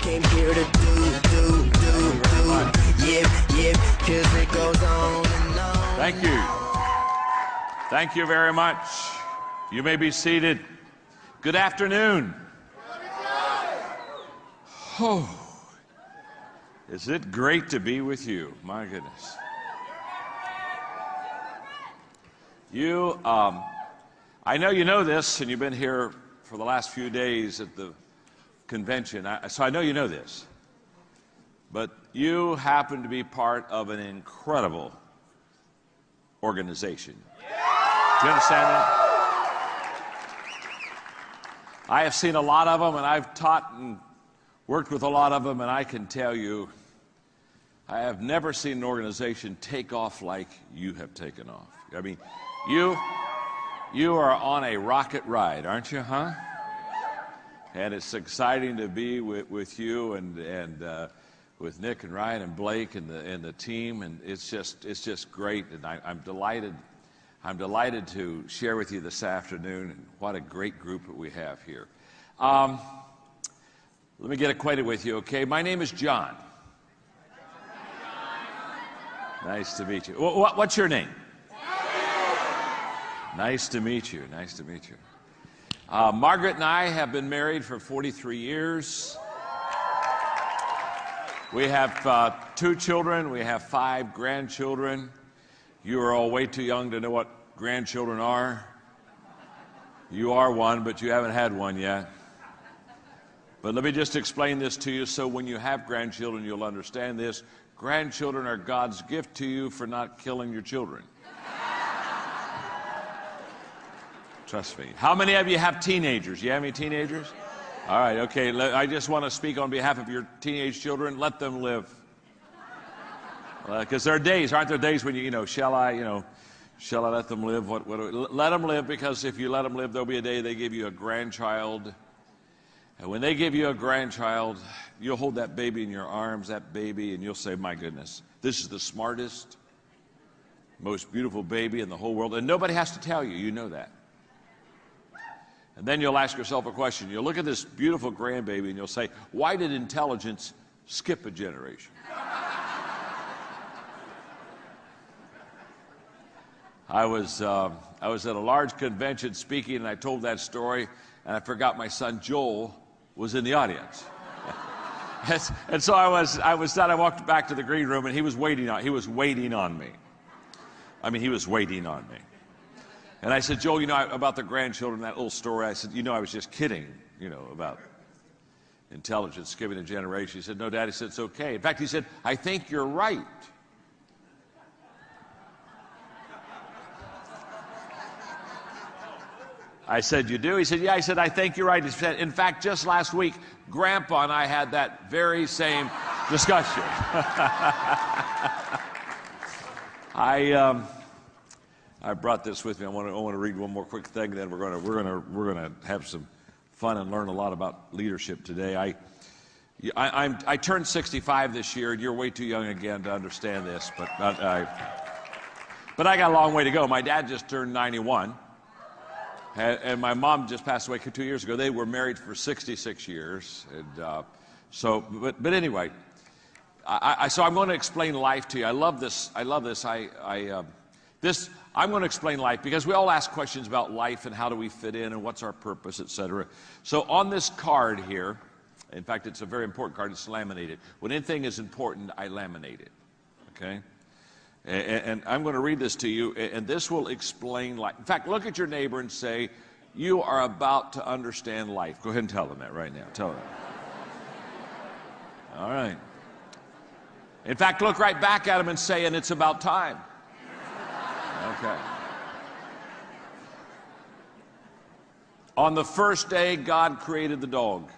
came here to do. Yeah, 'cause it goes on and on. Thank you. Thank you very much. You may be seated. Good afternoon. Oh, is it great to be with you? My goodness. I know you know this, and you've been here for the last few days at the convention, so I know you know this. But you happen to be part of an incredible organization. Do you understand that? I have seen a lot of them, and I've taught and worked with a lot of them, and I can tell you, I have never seen an organization take off like you have taken off. I mean, you are on a rocket ride, aren't you, huh? And it's exciting to be with you and with Nick and Ryan and Blake and the team, and it's just great. And I'm delighted to share with you this afternoon. And what a great group that we have here. Let me get acquainted with you, okay? My name is John. Nice to meet you. What's your name? Nice to meet you. Nice to meet you. Margaret and I have been married for 43 years. We have 2 children. We have 5 grandchildren. You are all way too young to know what grandchildren are. You are one, but you haven't had one yet. But let me just explain this to you so when you have grandchildren, you'll understand this. Grandchildren are God's gift to you for not killing your children. Trust me. How many of you have teenagers? You have any teenagers? All right, okay. I just want to speak on behalf of your teenage children. Let them live. Because there are days, aren't there days when shall I let them live? Let them live, because if you let them live, there'll be a day they give you a grandchild. And when they give you a grandchild, you'll hold that baby in your arms, and you'll say, my goodness, this is the smartest, most beautiful baby in the whole world. And nobody has to tell you, you know that. And then you'll ask yourself a question. You'll look at this beautiful grandbaby and you'll say, why did intelligence skip a generation? I was at a large convention speaking, and I told that story, and I forgot my son Joel was in the audience. And so I was done. I walked back to the green room, and he was waiting on me. I mean, he was waiting on me. And I said, Joel, about the grandchildren, that little story, I said, I was just kidding, about intelligence skipping a generation. He said, no, Dad. He said, it's okay. In fact, he said, I think you're right. I said, you do? He said, yeah. I said, I think you're right. He said, in fact, just last week, Grandpa and I had that very same discussion. I brought this with me. I want to read one more quick thing, then we're going to have some fun and learn a lot about leadership today. I turned 65 this year, and you're way too young again to understand this, but I got a long way to go. My dad just turned 91. And my mom just passed away 2 years ago. They were married for 66 years. And but anyway, so I'm going to explain life to you. I love this. I'm going to explain life because we all ask questions about life and how do we fit in and what's our purpose, etc. So on this card here, in fact, it's a very important card. It's laminated. When anything is important, I laminate it. Okay? And I'm going to read this to you, and this will explain life. In fact, look at your neighbor and say, you are about to understand life. Go ahead and tell them that right now. Tell them. All right. In fact, look right back at them and say, and it's about time. Okay. On the first day, God created the dog.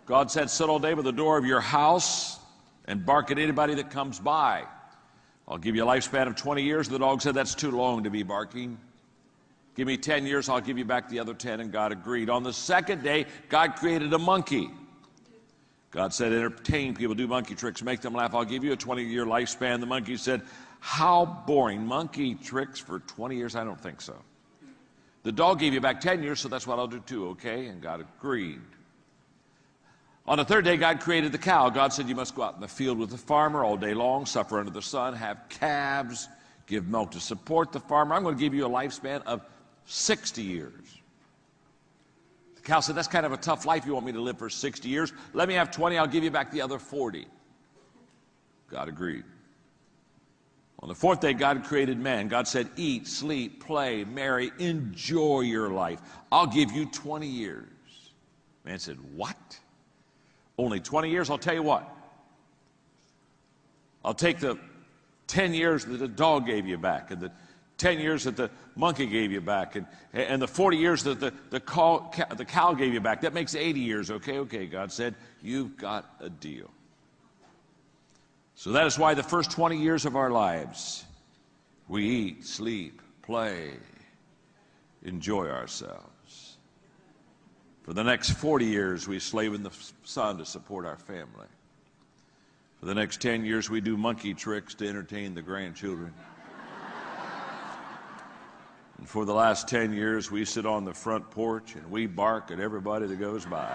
God said, sit all day by the door of your house and bark at anybody that comes by. I'll give you a lifespan of 20 years. The dog said, that's too long to be barking. Give me 10 years, I'll give you back the other 10, and God agreed. On the second day, God created a monkey. God said, entertain people, do monkey tricks, make them laugh. I'll give you a 20-year lifespan. The monkey said, how boring. Monkey tricks for 20 years? I don't think so. The dog gave you back 10 years, so that's what I'll do too, okay? And God agreed. On the third day, God created the cow. God said, you must go out in the field with the farmer all day long, suffer under the sun, have calves, give milk to support the farmer. I'm going to give you a lifespan of 60 years. The cow said, that's kind of a tough life. You want me to live for 60 years? Let me have 20. I'll give you back the other 40. God agreed. On the fourth day, God created man. God said, eat, sleep, play, marry, enjoy your life. I'll give you 20 years. Man said, what? Only 20 years? I'll tell you what. I'll take the 10 years that the dog gave you back, and the 10 years that the monkey gave you back, and the 40 years that the cow gave you back. That makes 80 years. Okay, God said, you've got a deal. So that is why the first 20 years of our lives, we eat, sleep, play, enjoy ourselves. For the next 40 years, we slave in the sun to support our family. For the next 10 years, we do monkey tricks to entertain the grandchildren. And for the last 10 years, we sit on the front porch and we bark at everybody that goes by.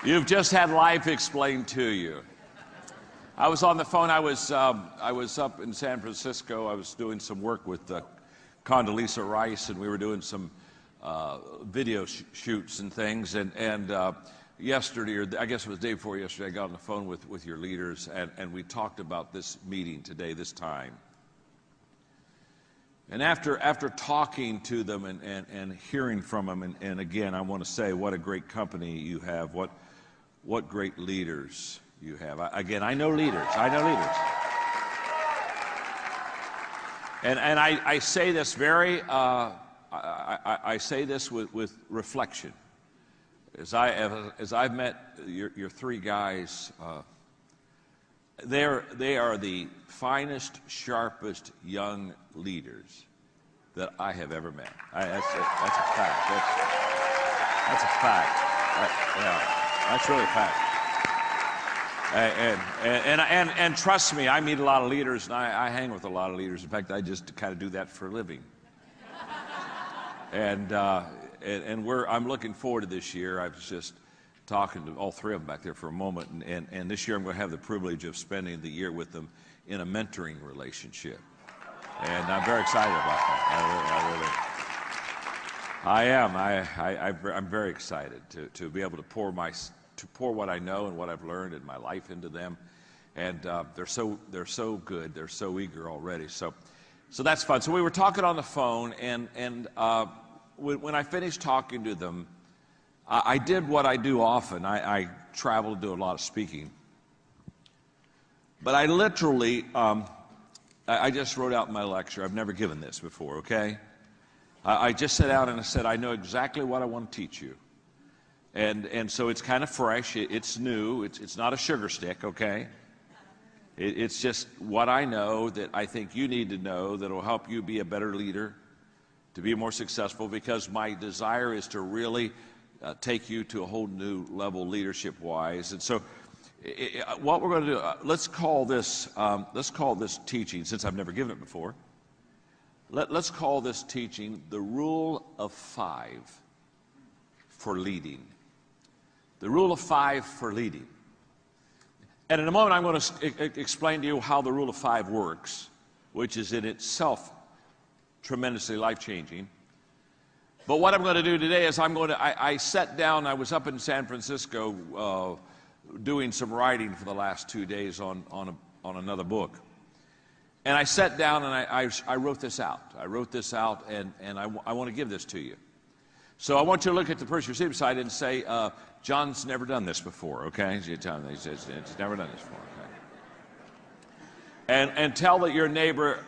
You've just had life explained to you. I was on the phone. I was up in San Francisco. I was doing some work with Condoleezza Rice, and we were doing some video shoots and things. And yesterday, or I guess it was the day before yesterday, I got on the phone with your leaders, and we talked about this meeting today, this time. And after talking to them and hearing from them, and again, I want to say what a great company you have, what great leaders you have. I know leaders. And I say this I say this with reflection. As I've met your three guys, they are the finest, sharpest young leaders that I have ever met. That's a fact. That's a fact. That's really a fact. And trust me, I meet a lot of leaders, and I hang with a lot of leaders. In fact, I just kind of do that for a living. And I'm looking forward to this year. I was just talking to all three of them back there for a moment, and this year I'm going to have the privilege of spending the year with them in a mentoring relationship. And I'm very excited about that. I am. I'm very excited to be able to pour what I know and what I've learned in my life into them, and they're so good. They're so eager already. So that's fun. So we were talking on the phone, and when I finished talking to them, I did what I do often. I travel to do a lot of speaking, but I literally I just wrote out my lecture. I've never given this before. Okay, I just sat down and I said, I know exactly what I want to teach you. And so it's kind of fresh. It's new. It's not a sugar stick, okay? It's just what I know that I think you need to know that will help you be a better leader, to be more successful, because my desire is to really take you to a whole new level leadership-wise. And so what we're going to do, let's call this teaching, since I've never given it before, let's call this teaching the Rule of 5 for leading. The Rule of 5 for leading. And in a moment, I'm going to explain to you how the Rule of 5 works, which is in itself tremendously life-changing. But what I'm going to do today is I sat down. I was up in San Francisco doing some writing for the last 2 days on another book. And I sat down and I wrote this out. And I want to give this to you. So I want you to look at the person you're sitting beside and say, John's never done this before, okay? He's never done this before, okay? And tell that your neighbor,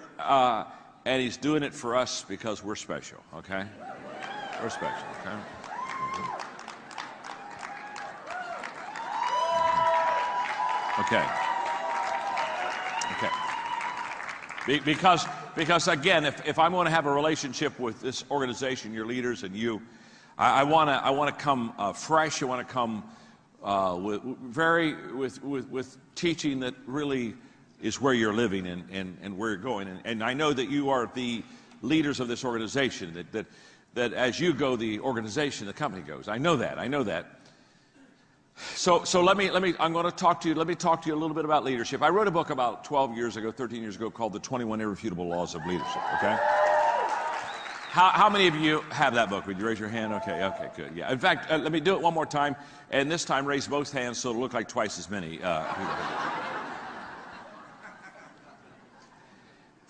and he's doing it for us because we're special, okay? We're special, okay? Okay. Because again, if I'm going to have a relationship with this organization, your leaders and you, I want to come fresh. I want to come with teaching that really is where you're living and where you're going. And I know that you are the leaders of this organization, that as you go, the organization, the company goes. I know that. So let me talk to you a little bit about leadership. I wrote a book about 13 years ago called The 21 Irrefutable Laws of Leadership, okay? How many of you have that book? Would you raise your hand? Okay, good, yeah. In fact, let me do it one more time, and this time raise both hands so it'll look like twice as many people.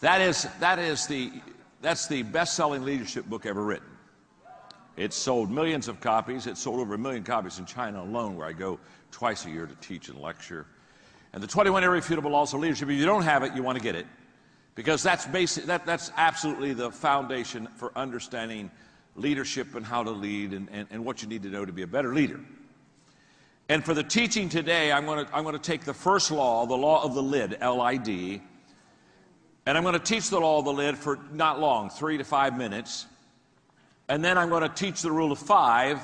That's the best-selling leadership book ever written. It's sold millions of copies. It's sold over 1 million copies in China alone, where I go twice a year to teach and lecture. And the 21 Irrefutable Laws of Leadership, if you don't have it, you want to get it. Because that's absolutely the foundation for understanding leadership and how to lead and what you need to know to be a better leader. And for the teaching today, I'm going to take the first law, the law of the lid, L-I-D, and I'm going to teach the law of the lid for not long, 3 to 5 minutes. And then I'm going to teach the rule of 5.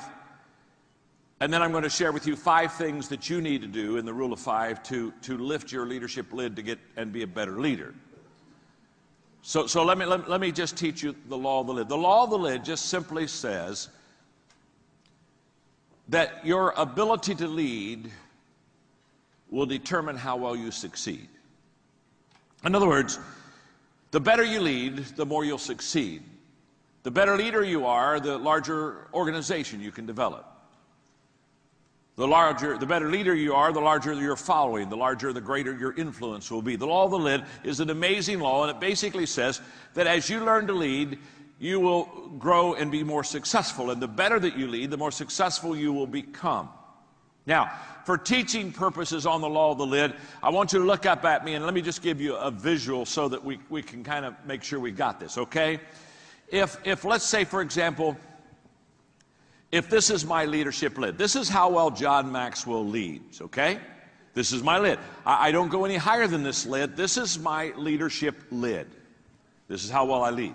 And then I'm going to share with you 5 things that you need to do in the rule of 5 to lift your leadership lid to get and be a better leader. So let me just teach you the law of the lid. The law of the lid just simply says that your ability to lead will determine how well you succeed. In other words, the better you lead, the more you'll succeed. The better leader you are, the larger organization you can develop. The better leader you are, the larger your following, the greater your influence will be. The law of the lid is an amazing law, and it basically says that as you learn to lead, you will grow and be more successful. And the better that you lead, the more successful you will become. Now, for teaching purposes on the law of the lid, I want you to look up at me and let me just give you a visual so that we can kind of make sure we got this, okay? If let's say, for example, if this is my leadership lid, this is how well John Maxwell leads, okay? This is my lid. I don't go any higher than this lid. This is my leadership lid. This is how well I lead.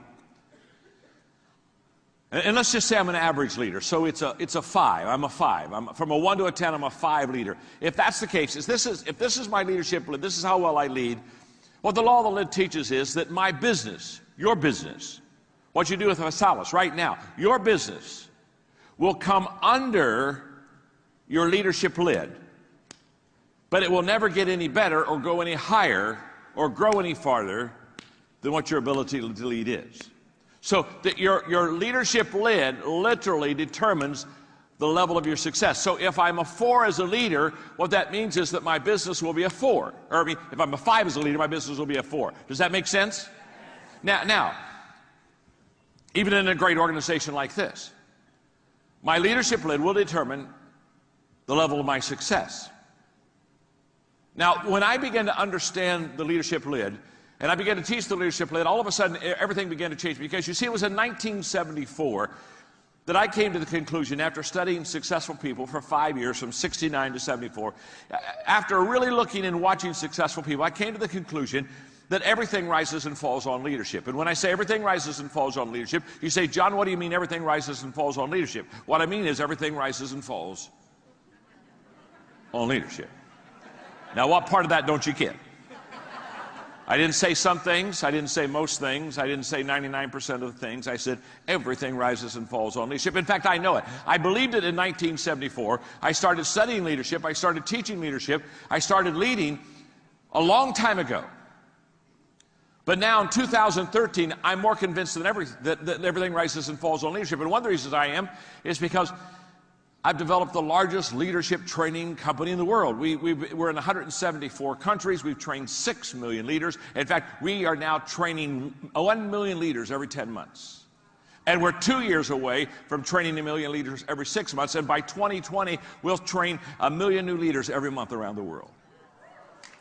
And let's just say I'm an average leader, so it's a 5. I'm a 5. From a 1 to a 10, I'm a 5 leader. If that's the case, if this is my leadership lid, this is how well I lead, what the law of the lid teaches is that my business, your business, what you do with Vasalis right now, your business will come under your leadership lid, but it will never get any better or go any higher or grow any farther than what your ability to lead is. So that your leadership lid literally determines the level of your success. So if I'm a 4 as a leader, what that means is that my business will be a 4. Or I mean, if I'm a 5 as a leader, my business will be a 4. Does that make sense? Now, even in a great organization like this, my leadership lid will determine the level of my success. Now, when I began to understand the leadership lid, and I began to teach the leadership lid, all of a sudden everything began to change. Because you see, it was in 1974 that I came to the conclusion, after studying successful people for 5 years, from 69 to 74, after really looking and watching successful people, I came to the conclusion that everything rises and falls on leadership. And when I say everything rises and falls on leadership, you say, John, what do you mean everything rises and falls on leadership? What I mean is everything rises and falls on leadership. Now, what part of that don't you get? I didn't say some things. I didn't say most things. I didn't say 99% of the things. I said everything rises and falls on leadership. In fact, I know it. I believed it in 1974. I started studying leadership. I started teaching leadership. I started leading a long time ago. But now in 2013, I'm more convinced than ever that everything rises and falls on leadership. And one of the reasons I am is because I've developed the largest leadership training company in the world. We're in 174 countries. We've trained 6 million leaders. In fact, we are now training 1 million leaders every 10 months. And we're 2 years away from training 1 million leaders every 6 months. And by 2020, we'll train 1 million new leaders every month around the world.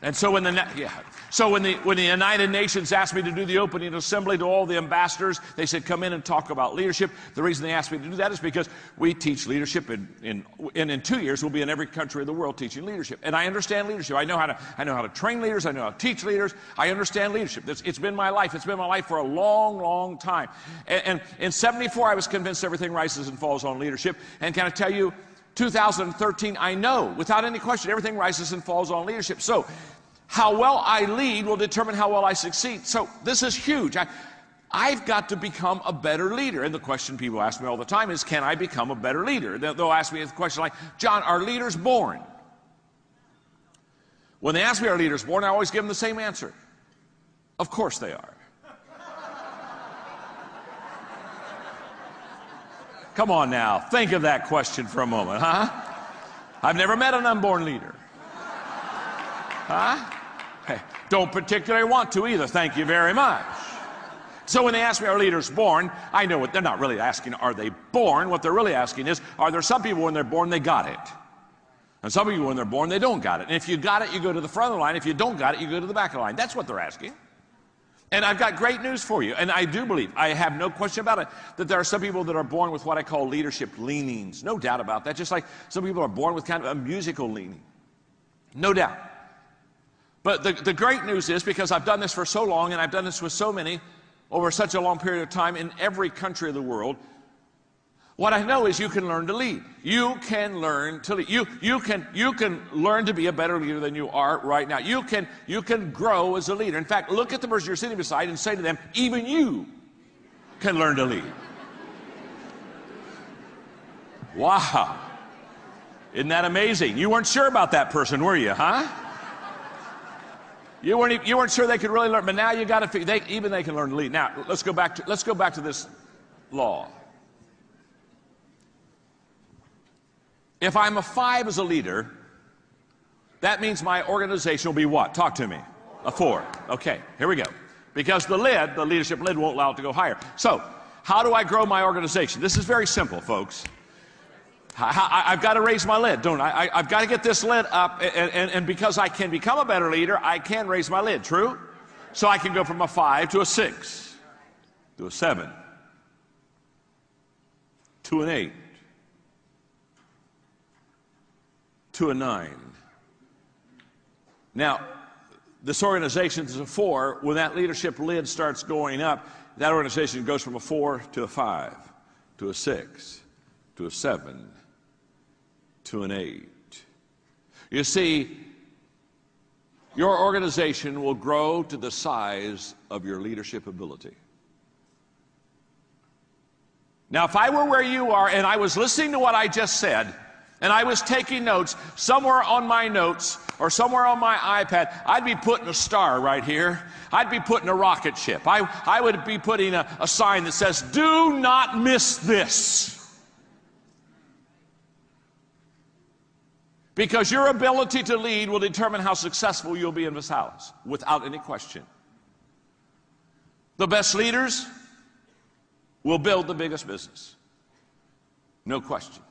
And so when the United Nations asked me to do the opening assembly to all the ambassadors, they said, come in and talk about leadership. The reason they asked me to do that is because we teach leadership, and in 2 years we'll be in every country of the world teaching leadership. And I understand leadership. I know how to train leaders. I know how to teach leaders. I understand leadership. It's been my life. It's been my life for a long, long time. And in 74, I was convinced everything rises and falls on leadership. And can I tell you, 2013, I know, without any question, everything rises and falls on leadership. So, how well I lead will determine how well I succeed. So, this is huge. I've got to become a better leader. And the question people ask me all the time is, can I become a better leader? They'll ask me a question like, John, are leaders born? When they ask me, are leaders born, I always give them the same answer. Of course they are. Come on now, think of that question for a moment, huh? I've never met an unborn leader. Huh? Hey, don't particularly want to either, thank you very much. So when they ask me, are leaders born? I know what they're not really asking, are they born? What they're really asking is, are there some people when they're born, they got it? And some people when they're born, they don't got it. And if you got it, you go to the front of the line. If you don't got it, you go to the back of the line. That's what they're asking. And I've got great news for you. And I do believe, I have no question about it, that there are some people that are born with what I call leadership leanings. No doubt about that. Just like some people are born with kind of a musical leaning. No doubt. But the great news is, because I've done this for so long, and I've done this with so many over such a long period of time in every country of the world, what I know is you can learn to lead. You can learn to lead. You can learn to be a better leader than you are right now. You can grow as a leader. In fact, look at the person you're sitting beside and say to them, even you can learn to lead. Wow. Isn't that amazing? You weren't sure about that person, were you, huh? You weren't sure they could really learn, but now you got to even they can learn to lead. Now, let's go back to this law. If I'm a 5 as a leader, that means my organization will be what? Talk to me. A 4. Okay, here we go. Because the leadership lid won't allow it to go higher. So, how do I grow my organization? This is very simple, folks. I've got to raise my lid, don't I? I've got to get this lid up, and because I can become a better leader, I can raise my lid, true? So I can go from a 5 to a 6, to a 7, to an 8, to a 9. Now, this organization is a 4. When that leadership lid starts going up, that organization goes from a 4 to a 5, to a 6, to a 7, to an 8. You see, your organization will grow to the size of your leadership ability. Now, if I were where you are and I was listening to what I just said, and I was taking notes, somewhere on my notes or somewhere on my iPad, I'd be putting a star right here. I'd be putting a rocket ship. I would be putting a sign that says, do not miss this. Because your ability to lead will determine how successful you'll be in this house, without any question. The best leaders will build the biggest business. No question.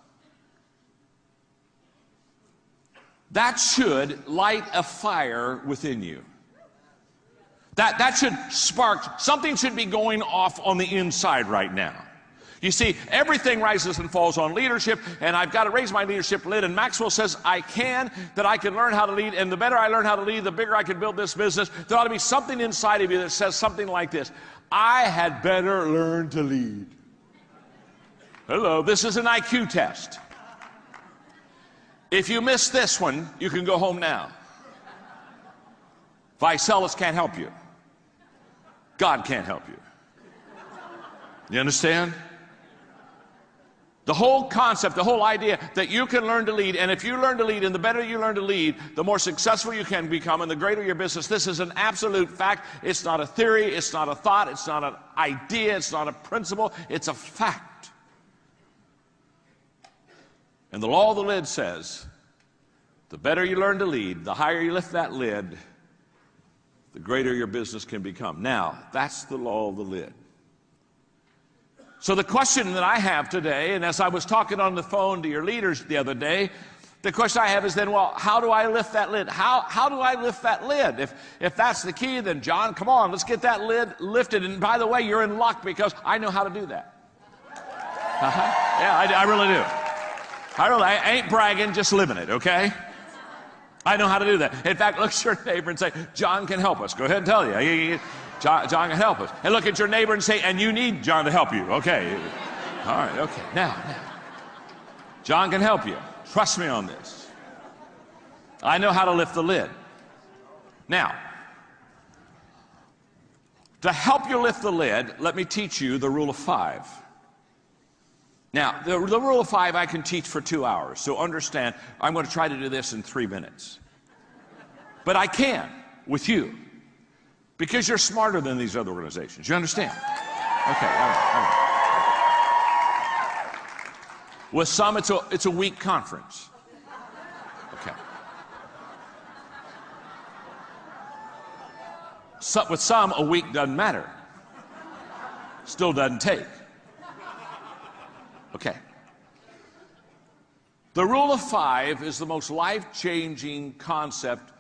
That should light a fire within you. That should spark, something should be going off on the inside right now. You see, everything rises and falls on leadership, and I've got to raise my leadership lid, and Maxwell says I can learn how to lead, and the better I learn how to lead, the bigger I can build this business. There ought to be something inside of you that says something like this: I had better learn to lead. Hello, this is an IQ test. If you miss this one, you can go home now. Visalis can't help you. God can't help you. You understand? The whole concept, the whole idea that you can learn to lead, and if you learn to lead, and the better you learn to lead, the more successful you can become, and the greater your business. This is an absolute fact. It's not a theory, it's not a thought, it's not an idea, it's not a principle, it's a fact. And the law of the lid says, the better you learn to lead, the higher you lift that lid, the greater your business can become. Now, that's the law of the lid. So the question that I have today, and as I was talking on the phone to your leaders the other day, the question I have is then, well, how do I lift that lid? How do I lift that lid? If that's the key, then John, come on, let's get that lid lifted. And by the way, you're in luck, because I know how to do that. Yeah, I really do. I ain't bragging, just living it, okay? I know how to do that. In fact, look at your neighbor and say, John can help us. Go ahead and tell you. John can help us. And look at your neighbor and say, and you need John to help you. Okay. All right, okay. Now. John can help you. Trust me on this. I know how to lift the lid. Now, To help you lift the lid, let me teach you the rule of 5. Now, the rule of 5 I can teach for 2 hours, so understand, I'm going to try to do this in 3 minutes. But I can with you, because you're smarter than these other organizations. You understand? Okay, all right. With some, it's a week conference. Okay. With some, a week doesn't matter. Still doesn't take. Okay. The rule of 5 is the most life-changing concept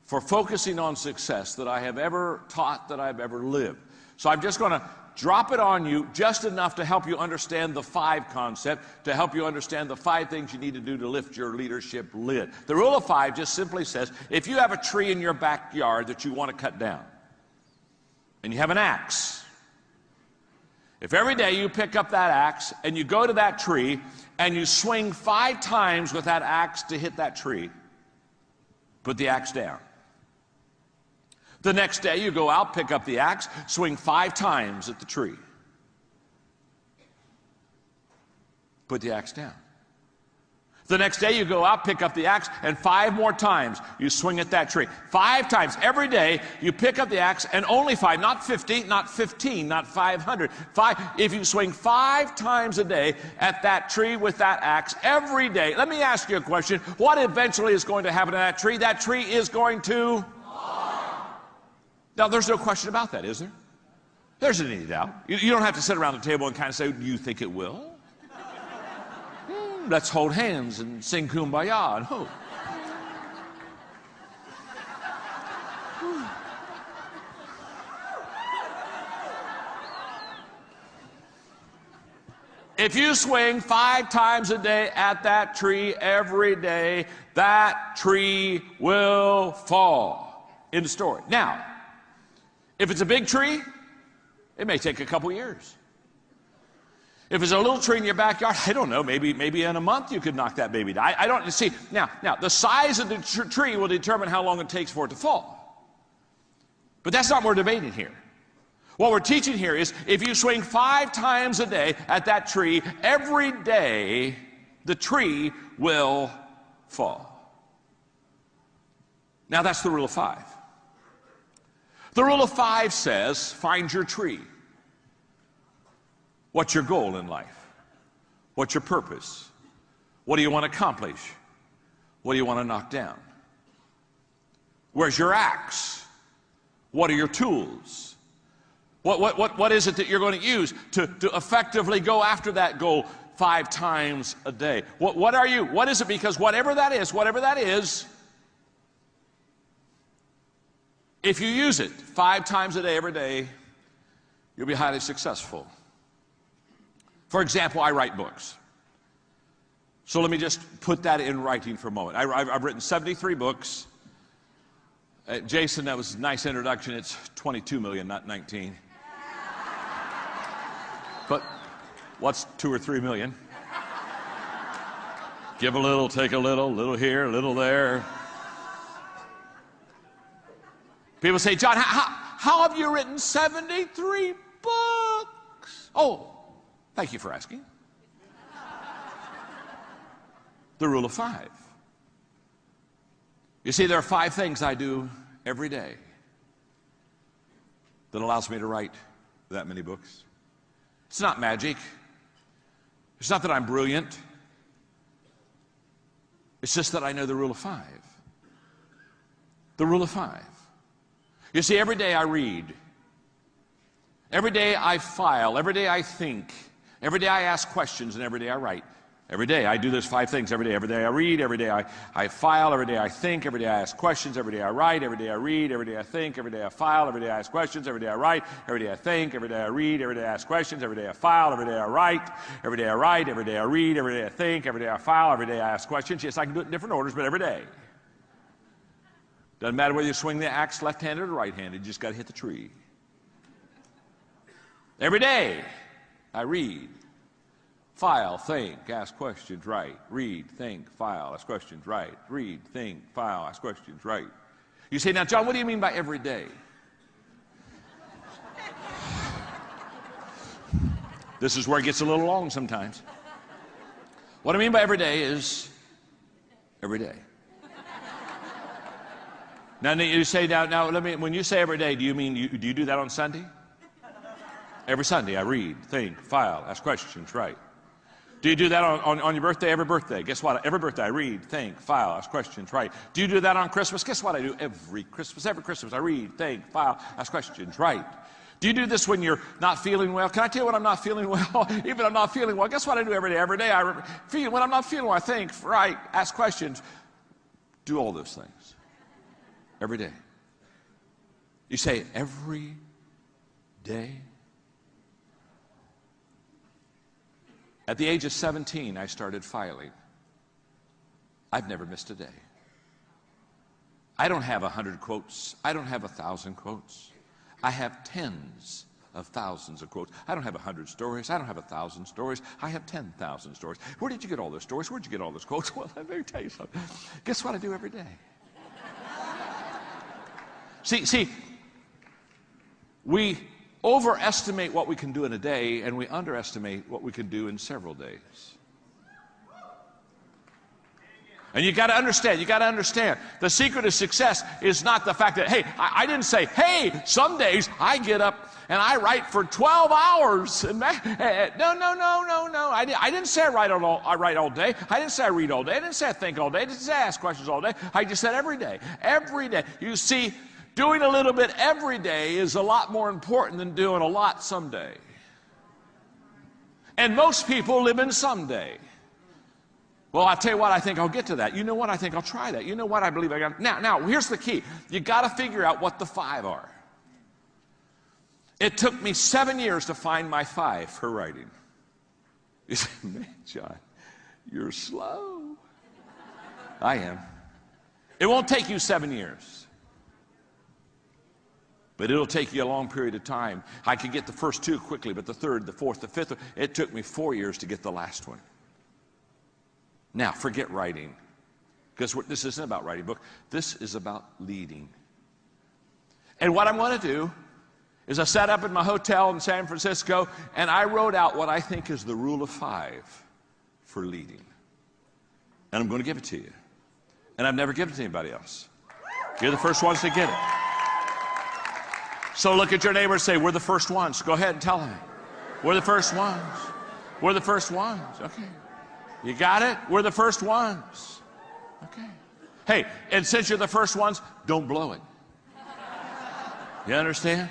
for focusing on success that I have ever taught, that I've ever lived. So I'm just going to drop it on you just enough to help you understand the 5 concept, to help you understand the 5 things you need to do to lift your leadership lid. The rule of 5 just simply says, if you have a tree in your backyard that you want to cut down, and you have an axe, if every day you pick up that axe and you go to that tree and you swing 5 times with that axe to hit that tree, put the axe down. The next day you go out, pick up the axe, swing 5 times at the tree. Put the axe down. The next day you go out, pick up the axe, and 5 more times you swing at that tree. 5 times. Every day you pick up the axe, and only 5, not 50, not 15, not 500. 5. If you swing 5 times a day at that tree with that axe every day, let me ask you a question. What eventually is going to happen to that tree? That tree is going to... Now, there's no question about that, is there? There's any doubt. You don't have to sit around the table and kind of say, do you think it will? Let's hold hands and sing Kumbaya and hope. If you swing 5 times a day at that tree every day, that tree will fall. End of story. Now, if it's a big tree, it may take a couple years. If it's a little tree in your backyard, I don't know, maybe in a month you could knock that baby down. I don't see. Now, the size of the tree will determine how long it takes for it to fall. But that's not what we're debating here. What we're teaching here is if you swing 5 times a day at that tree, every day the tree will fall. Now, that's the rule of 5. The rule of 5 says, find your tree. What's your goal in life? What's your purpose? What do you want to accomplish? What do you want to knock down? Where's your axe? What are your tools? What is it that you're going to use to effectively go after that goal 5 times a day? What are you? What is it? Because whatever that is, if you use it 5 times a day, every day, you'll be highly successful. For example, I write books. So let me just put that in writing for a moment. I've written 73 books. Jason, that was a nice introduction. It's 22 million, not 19. But what's 2 or 3 million? Give a little, take a little here, a little there. People say, John, how have you written 73 books? Oh, thank you for asking. The rule of 5. You see, there are 5 things I do every day that allows me to write that many books. It's not magic. It's not that I'm brilliant. It's just that I know the rule of 5. The rule of 5. You see, every day I read. Every day I file. Every day I think. Every day I ask questions, and every day I write. Every day I do those 5 things. Every day I read. Every day I file. Every day I think. Every day I ask questions. Every day I write. Every day I read. Every day I think. Every day I file. Every day I ask questions. Every day I write. Every day I think. Every day I read. Every day I ask questions. Every day I file. Every day I write. Every day I write. Every day I read. Every day I think. Every day I file. Every day I ask questions. Yes, I can do it in different orders, but every day. Doesn't matter whether you swing the axe left-handed or right-handed. You just got to hit the tree. Every day I read, file, think, ask questions, write, read, think, file, ask questions, write, read, think, file, ask questions, write. You say, now, John, what do you mean by every day? This is where it gets a little long sometimes. What I mean by every day is every day. Now you say, now let me, when you say every day, do you mean, do you do that on Sunday? Every Sunday I read, think, file, ask questions, right? Do you do that on your birthday? Every birthday. Guess what? Every birthday I read, think, file, ask questions, right? Do you do that on Christmas? Guess what I do every Christmas? Every Christmas I read, think, file, ask questions, right? Do you do this when you're not feeling well? Can I tell you when I'm not feeling well? Even if I'm not feeling well, guess what I do every day? Every day I feel, when I'm not feeling well, I think, right, ask questions, do all those things. Every day. You say every day? At the age of 17, I started filing. I've never missed a day. I don't have 100 quotes. I don't have 1,000 quotes. I have tens of thousands of quotes. I don't have 100 stories. I don't have 1,000 stories. I have 10,000 stories. Where did you get all those stories? Where did you get all those quotes? Well, let me tell you something. Guess what I do every day? See, we overestimate what we can do in a day, and we underestimate what we can do in several days. And you got to understand, the secret of success is not the fact that, hey, I didn't say, hey, some days I get up and I write for 12 hours. No. I didn't say I write all day. I didn't say I read all day. I didn't say I think all day. I didn't say I ask questions all day. I just said every day. Every day. You see, doing a little bit every day is a lot more important than doing a lot someday. And most people live in someday. Well, I'll tell you what, I think I'll get to that. You know what, I think I'll try that. You know what, I believe I got. Now, here's the key. You got to figure out what the 5 are. It took me 7 years to find my 5 for writing. You say, man, John, you're slow. I am. It won't take you 7 years. But it'll take you a long period of time. I could get the first 2 quickly, but the 3rd, the 4th, the 5th, it took me 4 years to get the last one. Now, forget writing, because this isn't about writing a book. This is about leading. And what I'm going to do is I sat up in my hotel in San Francisco, and I wrote out what I think is the rule of 5 for leading. And I'm going to give it to you. And I've never given it to anybody else. You're the first ones to get it. So look at your neighbor and say, we're the first ones. Go ahead and tell them. We're the first ones. We're the first ones. Okay. You got it? We're the first ones. Okay. Hey, and since you're the first ones, don't blow it. You understand?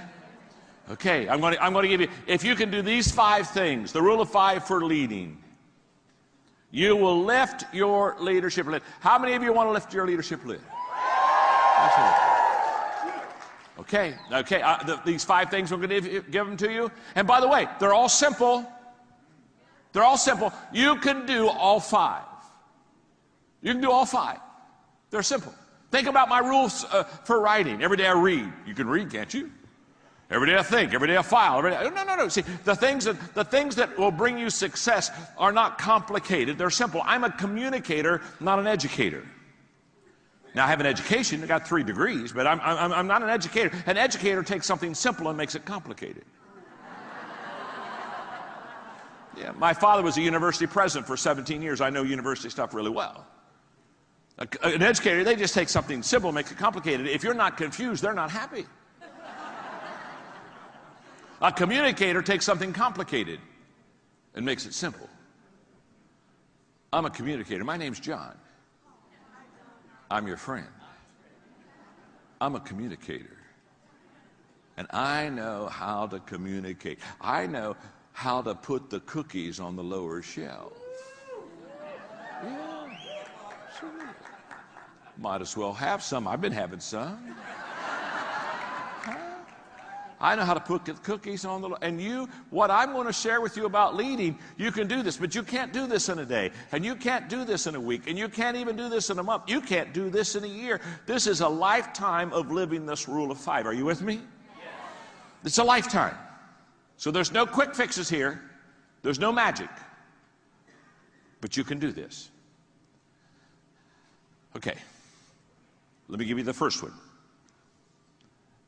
Okay, I'm going to give you, if you can do these 5 things, the rule of 5 for leading, you will lift your leadership lid. How many of you want to lift your leadership lid? Okay, these 5 things, we're going to give them to you. And by the way, they're all simple. They're all simple. You can do all 5. You can do all 5. They're simple. Think about my rules for writing. Every day I read. You can read, can't you? Every day I think. Every day I file. Every day. No. See, the things that will bring you success are not complicated. They're simple. I'm a communicator, not an educator. Now, I have an education. I got 3 degrees, but I'm not an educator. An educator takes something simple and makes it complicated. Yeah, my father was a university president for 17 years. I know university stuff really well. An educator, they just take something simple and make it complicated. If you're not confused, they're not happy. A communicator takes something complicated and makes it simple. I'm a communicator. My name's John. I'm your friend. I'm a communicator. And I know how to communicate. I know how to put the cookies on the lower shelf. Yeah, sure. Might as well have some. I've been having some. I know how to put the cookies on the lower. And what I'm going to share with you about leading, you can do this, but you can't do this in a day. And you can't do this in a week. And you can't even do this in a month. You can't do this in a year. This is a lifetime of living this rule of 5. Are you with me? Yes. It's a lifetime. So there's no quick fixes here. There's no magic. But you can do this. Okay. Let me give you the first one.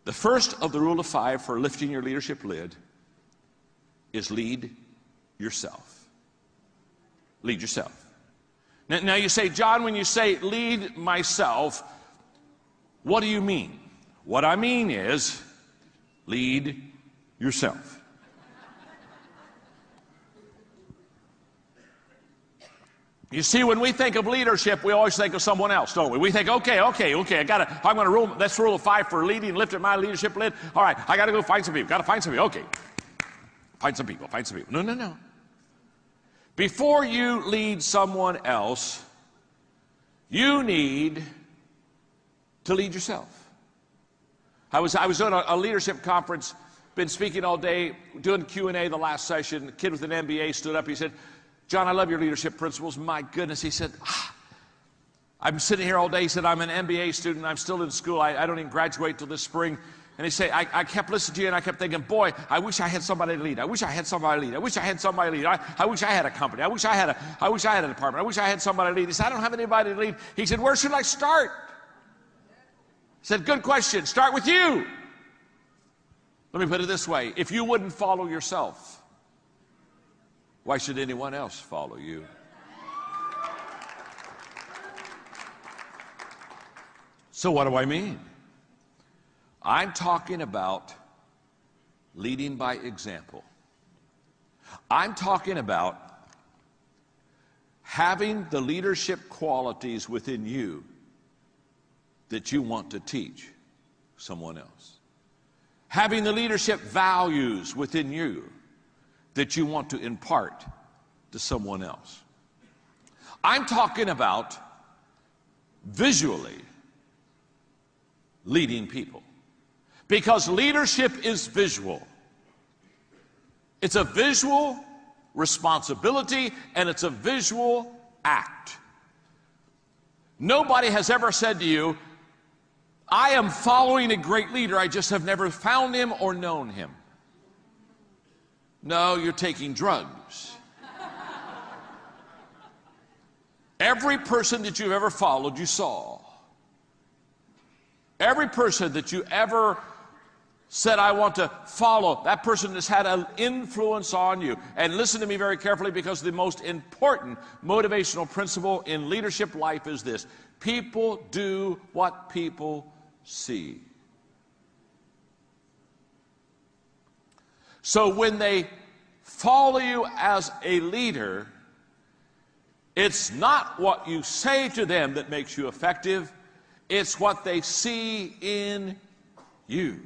The first of the rule of 5 for lifting your leadership lid is lead yourself. Lead yourself. Now you say, John, when you say lead myself, what do you mean? What I mean is lead yourself. You see, when we think of leadership, we always think of someone else, don't we? We think, okay, I'm going to rule, that's rule of 5 for leading, lifting my leadership lid. All right, I got to go find some people. Got to find some people. Okay. Find some people. No. Before you lead someone else, you need to lead yourself. I was doing a leadership conference, been speaking all day, doing Q&A the last session. A kid with an MBA stood up. He said, John, I love your leadership principles. My goodness. He said, I'm sitting here all day. He said, I'm an MBA student. I'm still in school. I don't even graduate till this spring. And he said, I kept listening to you and I kept thinking, boy, I wish I had somebody to lead. I wish I had somebody to lead. I wish I had somebody to lead. I wish I had a company. I wish I had a department. I wish I had somebody to lead. He said, I don't have anybody to lead. He said, where should I start? He said, good question. Start with you. Let me put it this way. If you wouldn't follow yourself, why should anyone else follow you? So what do I mean? I'm talking about leading by example. I'm talking about having the leadership qualities within you that you want to teach someone else. Having the leadership values within you that you want to impart to someone else. I'm talking about visually leading people. Because leadership is visual. It's a visual responsibility and it's a visual act. Nobody has ever said to you, I am following a great leader, I just have never found him or known him. No, you're taking drugs. Every person that you've ever followed, you saw. Every person that you ever said, I want to follow, that person has had an influence on you. And listen to me very carefully, because the most important motivational principle in leadership life is this: people do what people see. So when they follow you as a leader, it's not what you say to them that makes you effective, it's what they see in you.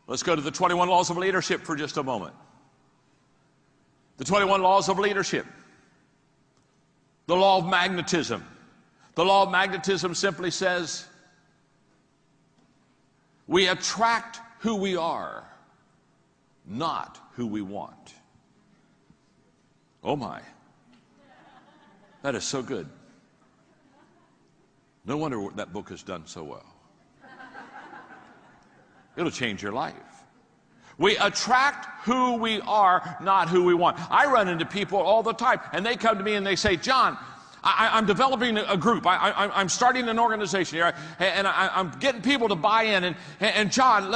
Let's go to the 21 laws of leadership for just a moment. The 21 laws of leadership. The law of magnetism. The law of magnetism simply says, we attract who we are, not who we want. Oh my. That is so good. No wonder that book has done so well. It'll change your life. We attract who we are, not who we want. I run into people all the time, and they come to me and they say, John, I'm developing a group. I'm starting an organization here, and I'm getting people to buy in. And John,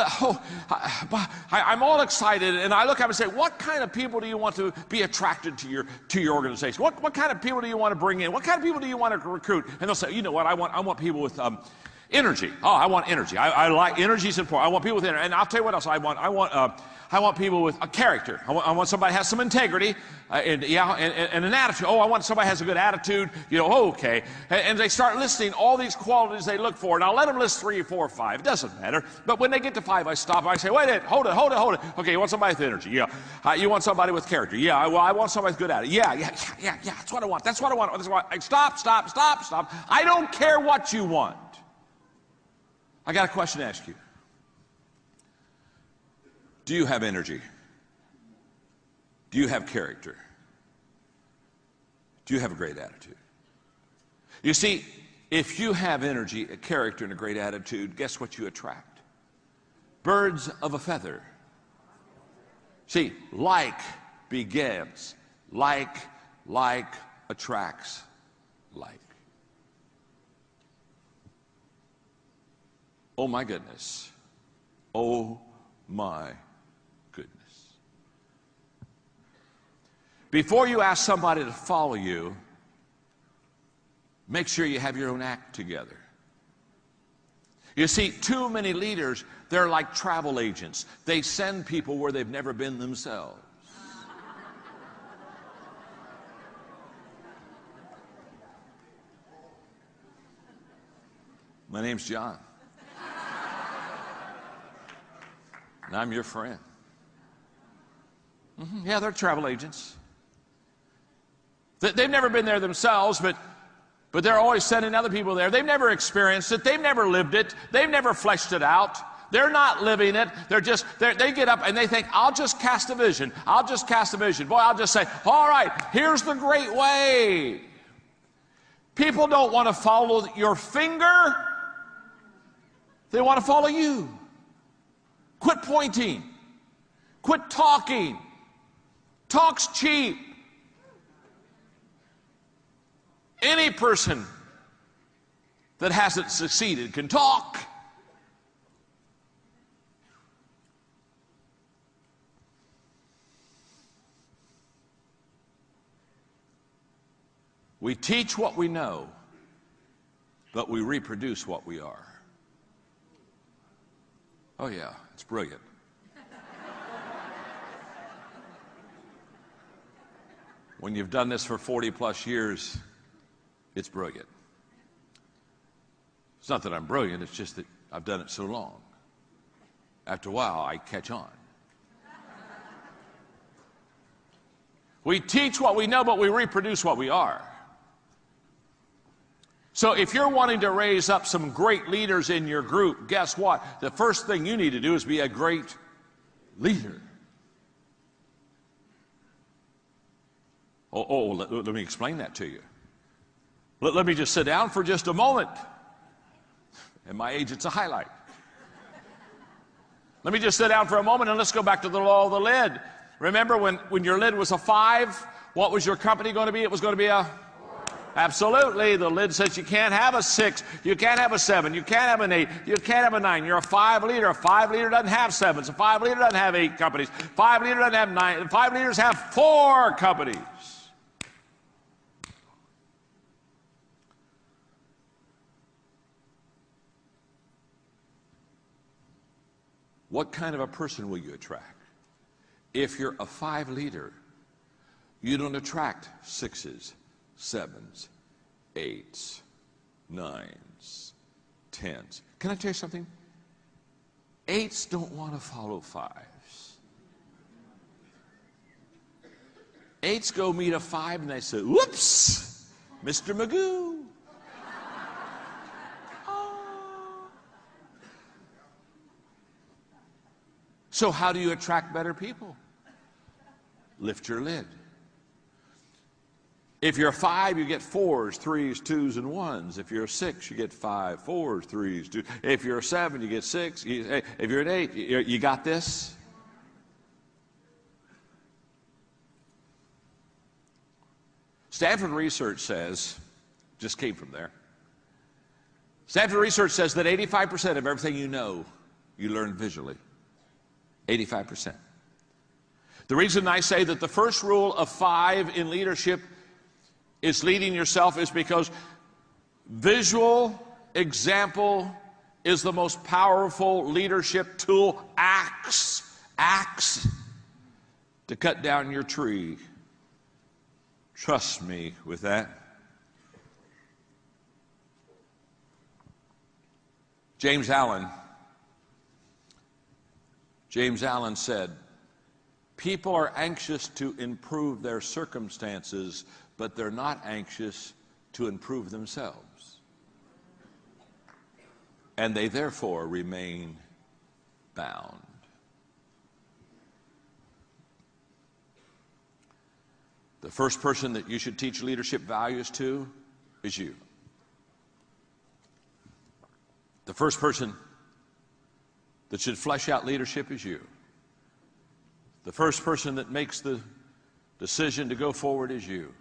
I'm all excited, and I look up and say, what kind of people do you want to be attracted to your organization? What kind of people do you want to bring in? What kind of people do you want to recruit? And they'll say, you know what, I want people with energy. Oh, I want energy. I like energy's important. I want people with energy. And I'll tell you what else I want. I want people with a character. I want somebody who has some integrity and an attitude. Oh, I want somebody who has a good attitude. You know, okay. And they start listing all these qualities they look for. And I'll let them list 3, 4, 5. It doesn't matter. But when they get to 5, I stop. I say, wait a minute. Hold it. Okay, you want somebody with energy? Yeah. You want somebody with character? Yeah. Well, I want somebody with good attitude. Yeah. That's what I want. That's what I want. Stop. I don't care what you want. I got a question to ask you. Do you have energy? Do you have character? Do you have a great attitude? You see, if you have energy, a character, and a great attitude, guess what you attract? Birds of a feather. See, like begets, like attracts like. Oh my goodness. Oh my goodness. Before you ask somebody to follow you, make sure you have your own act together. You see, too many leaders, they're like travel agents. They send people where they've never been themselves. My name's John. And I'm your friend. Yeah, they're travel agents. They've never been there themselves, but they're always sending other people there. They've never experienced it. They've never lived it. They've never fleshed it out. They're not living it. They get up and they think, I'll just cast a vision. I'll just cast a vision. Boy, I'll just say, all right, here's the great way. People don't want to follow your finger. They want to follow you. Quit pointing. Quit talking. Talk's cheap. Any person that hasn't succeeded can talk. We teach what we know, but we reproduce what we are. Oh yeah, it's brilliant. When you've done this for 40 plus years, it's brilliant. It's not that I'm brilliant, it's just that I've done it so long. After a while, I catch on. We teach what we know, but we reproduce what we are. So if you're wanting to raise up some great leaders in your group, guess what? The first thing you need to do is be a great leader. Let me explain that to you. Let me just sit down for just a moment. At my age, it's a highlight. Let me just sit down for a moment and let's go back to the law of the lid. Remember when your lid was a 5, what was your company going to be? It was going to be a... Absolutely. The lid says you can't have a 6, you can't have a 7, you can't have an 8, you can't have a 9. You're a 5 leader. A 5 leader doesn't have 7s. A 5 leader doesn't have 8 companies. 5 leader doesn't have 9. 5 leaders have 4 companies. What kind of a person will you attract? If you're a 5 leader, you don't attract 6s, 7s, 8s, 9s, 10s. Can I tell you something? 8s don't want to follow 5s. 8s go meet a 5 and they say, whoops, Mr. Magoo. So how do you attract better people? Lift your lid. If you're a 5, you get 4s, 3s, 2s, and 1s. If you're a 6, you get 5, 4s, 3s, 2s. If you're a 7, you get 6. If you're an 8, you got this? Stanford research says, just came from there. Stanford research says that 85% of everything you know, you learn visually. 85%. The reason I say that the first rule of 5 in leadership is leading yourself is because visual example is the most powerful leadership tool. Axe to cut down your tree. Trust me with that. James Allen said, people are anxious to improve their circumstances, but they're not anxious to improve themselves. And they therefore remain bound. The first person that you should teach leadership values to is you. The first person that should flesh out leadership is you. The first person that makes the decision to go forward is you.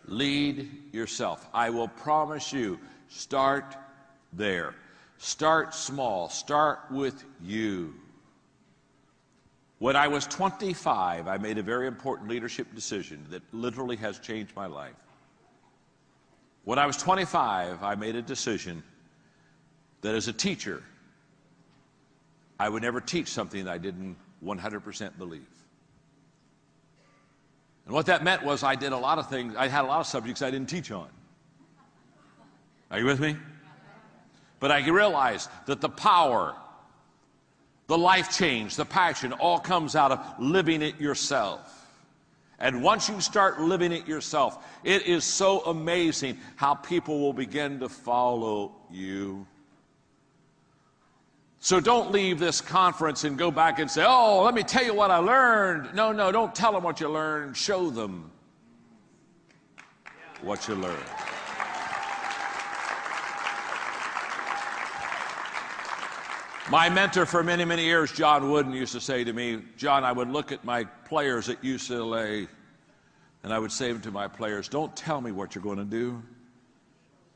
Lead yourself. I will promise you, start there. Start small. Start with you. When I was 25, I made a very important leadership decision that literally has changed my life. When I was 25, I made a decision that as a teacher, I would never teach something that I didn't 100% believe. And what that meant was I did a lot of things, I had a lot of subjects I didn't teach on. Are you with me? But I realized that the power, the life change, the passion, all comes out of living it yourself. And once you start living it yourself, it is so amazing how people will begin to follow you. So don't leave this conference and go back and say, oh, let me tell you what I learned. No, don't tell them what you learned. Show them what you learned. My mentor for many, many years, John Wooden, used to say to me, John, I would look at my players at UCLA and I would say to my players, don't tell me what you're going to do.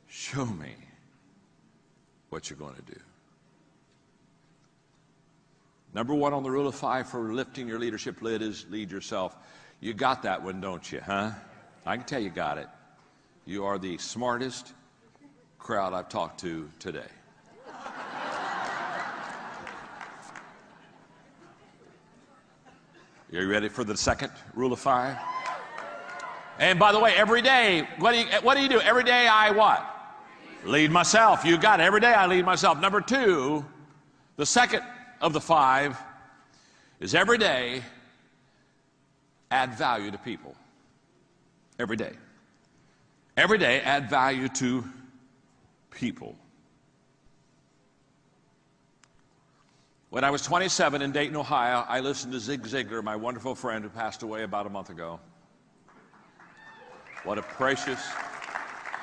Show me what you're going to do. Number one on the rule of 5 for lifting your leadership lid is lead yourself. You got that one, don't you, huh? I can tell you got it. You are the smartest crowd I've talked to today. Are you ready for the second rule of 5? And by the way, every day, what do you do? Every day I what? Lead myself. You got it. Every day I lead myself. Number 2, the second of the 5 is every day add value to people. Every day. Every day add value to people. When I was 27 in Dayton, Ohio, I listened to Zig Ziglar, my wonderful friend who passed away about a month ago. What a precious...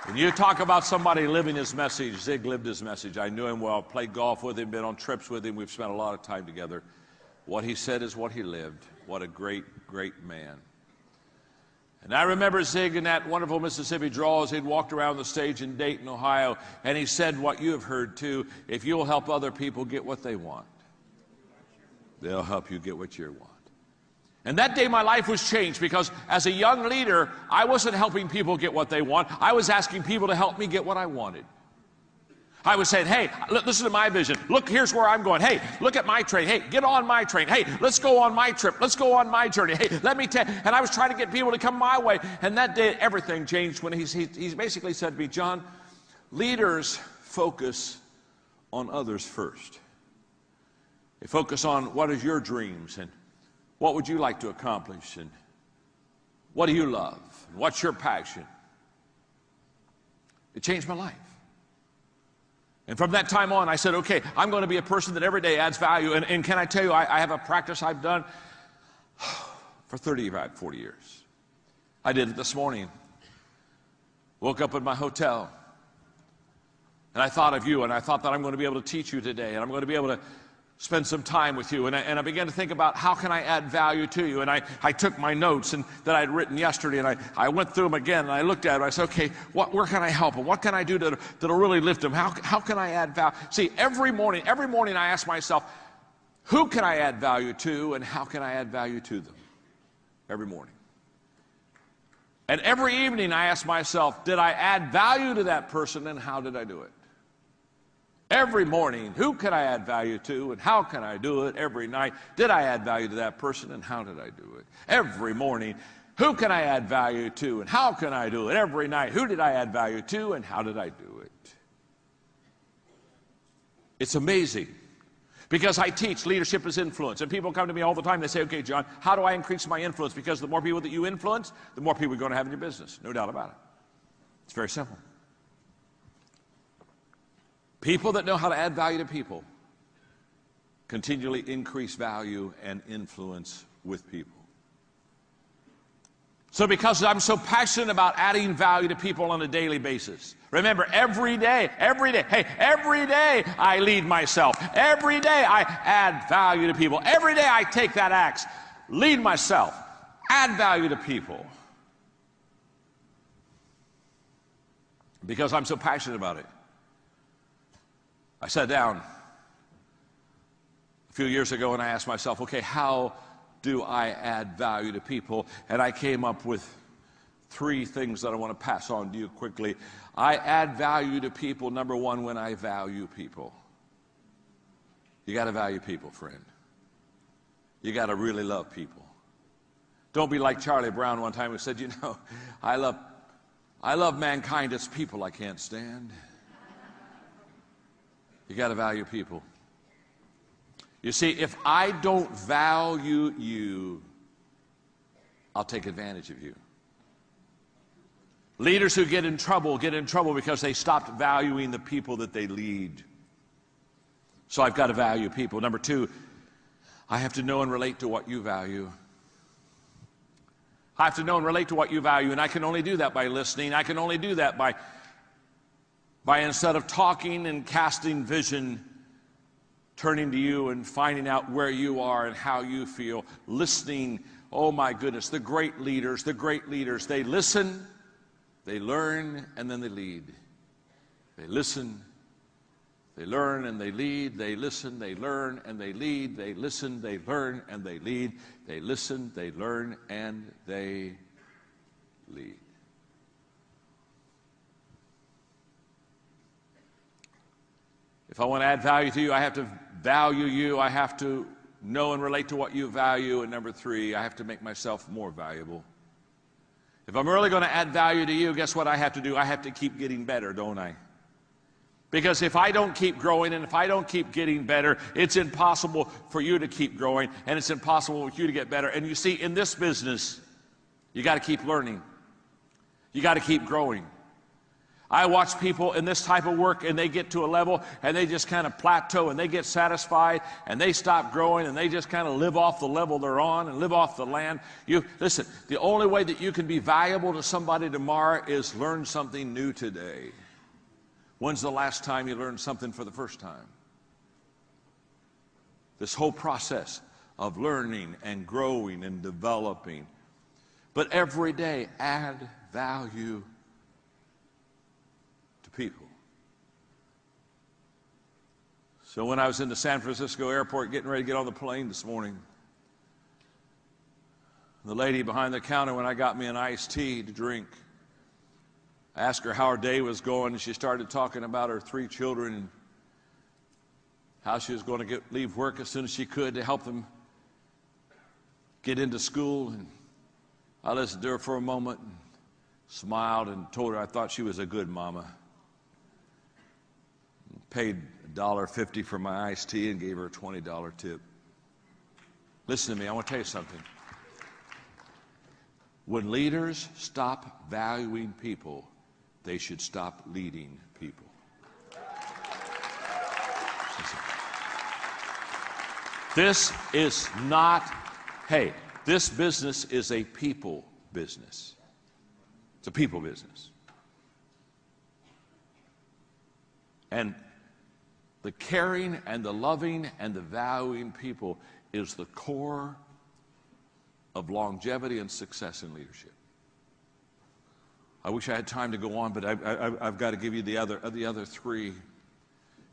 When you talk about somebody living his message, Zig lived his message. I knew him well, played golf with him, been on trips with him. We've spent a lot of time together. What he said is what he lived. What a great, great man. And I remember Zig in that wonderful Mississippi drawl as he'd walked around the stage in Dayton, Ohio, and he said what you have heard too, if you'll help other people get what they want, they'll help you get what you want. And that day my life was changed because as a young leader, I wasn't helping people get what they want. I was asking people to help me get what I wanted. I was saying, hey, listen to my vision. Look, here's where I'm going. Hey, look at my train. Hey, get on my train. Hey, let's go on my trip. Let's go on my journey. Hey, let me tell you. And I was trying to get people to come my way. And that day, everything changed when he basically said to me, John, leaders focus on others first. They focus on what is your dreams and what would you like to accomplish and what do you love? What's your passion? It changed my life. And from that time on, I said, okay, I'm going to be a person that every day adds value. And can I tell you, I have a practice I've done for 35, 40 years. I did it this morning. Woke up in my hotel. And I thought of you, and I thought that I'm going to be able to teach you today, and I'm going to be able to spend some time with you. And I began to think about how can I add value to you. And I took my notes that I'd written yesterday, and I went through them again, and I looked at them. I said, okay, where can I help them? What can I do that'll really lift them? How can I add value? See, every morning I ask myself, who can I add value to, and how can I add value to them? Every morning. And every evening I ask myself, did I add value to that person, and how did I do it? Every morning, who can I add value to and how can I do it? Every night, did I add value to that person and how did I do it? Every morning, who can I add value to and how can I do it? Every night, who did I add value to and how did I do it? It's amazing because I teach leadership is influence, and people come to me all the time. They say, okay, John, how do I increase my influence? Because the more people that you influence, the more people you're going to have in your business. No doubt about it. It's very simple. People that know how to add value to people continually increase value and influence with people. So because I'm so passionate about adding value to people on a daily basis, remember, every day, hey, every day I lead myself. Every day I add value to people. Every day I take that axe, lead myself, add value to people. Because I'm so passionate about it. I sat down a few years ago and I asked myself, okay, how do I add value to people? And I came up with 3 things that I want to pass on to you quickly. I add value to people, number 1, when I value people. You got to value people, friend. You got to really love people. Don't be like Charlie Brown one time who said, you know, I love mankind. It's people I can't stand. You got to value people. You see, if I don't value you, I'll take advantage of you. Leaders who get in trouble because they stopped valuing the people that they lead. So I've got to value people. Number 2, I have to know and relate to what you value. I have to know and relate to what you value, and I can only do that by listening. I can only do that by instead of talking and casting vision, turning to you and finding out where you are and how you feel, listening. Oh my goodness, the great leaders, they listen, they learn, and then they lead. They listen, they learn, and they lead. They listen, they learn, and they lead. They listen, they learn, and they lead. They listen, they learn, and they lead. If I want to add value to you, I have to value you. I have to know and relate to what you value. And number 3, I have to make myself more valuable. If I'm really going to add value to you, guess what I have to do? I have to keep getting better, don't I? Because if I don't keep growing and if I don't keep getting better, it's impossible for you to keep growing, and it's impossible for you to get better. And you see, in this business, you got to keep learning. You got to keep growing. I watch people in this type of work, and they get to a level and they just kind of plateau and they get satisfied and they stop growing and they just kind of live off the level they're on and live off the land. You listen, the only way that you can be valuable to somebody tomorrow is learn something new today. When's the last time you learned something for the first time? This whole process of learning and growing and developing. But every day, add value to people. So when I was in the San Francisco airport getting ready to get on the plane this morning, the lady behind the counter, when I got me an iced tea to drink, I asked her how her day was going, and she started talking about her 3 children and how she was going to leave work as soon as she could to help them get into school. And I listened to her for a moment and smiled and told her I thought she was a good mama. Paid $1.50 for my iced tea and gave her a $20 tip. Listen to me, I want to tell you something. When leaders stop valuing people, they should stop leading people. This is not, hey, this business is a people business. It's a people business. And the caring and the loving and the valuing people is the core of longevity and success in leadership. I wish I had time to go on, but I've got to give you the other 3.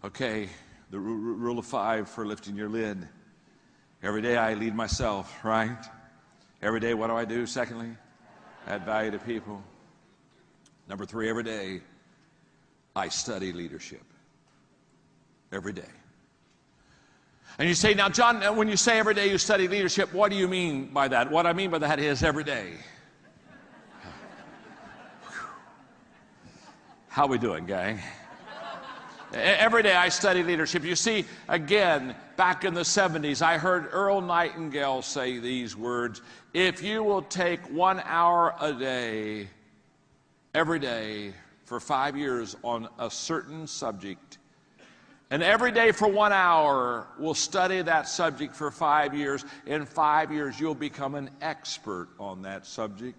Okay, the rule of 5 for lifting your lid. Every day I lead myself, right? Every day, what do I do? Secondly, add value to people. Number 3, every day I study leadership. Every day. And you say, now, John, when you say every day you study leadership, what do you mean by that? What I mean by that is every day. How we doing, gang? Every day I study leadership. You see, again, back in the 70s, I heard Earl Nightingale say these words: if you will take 1 hour a day, every day, for 5 years on a certain subject, and every day for 1 hour we'll study that subject for 5 years, in 5 years you'll become an expert on that subject.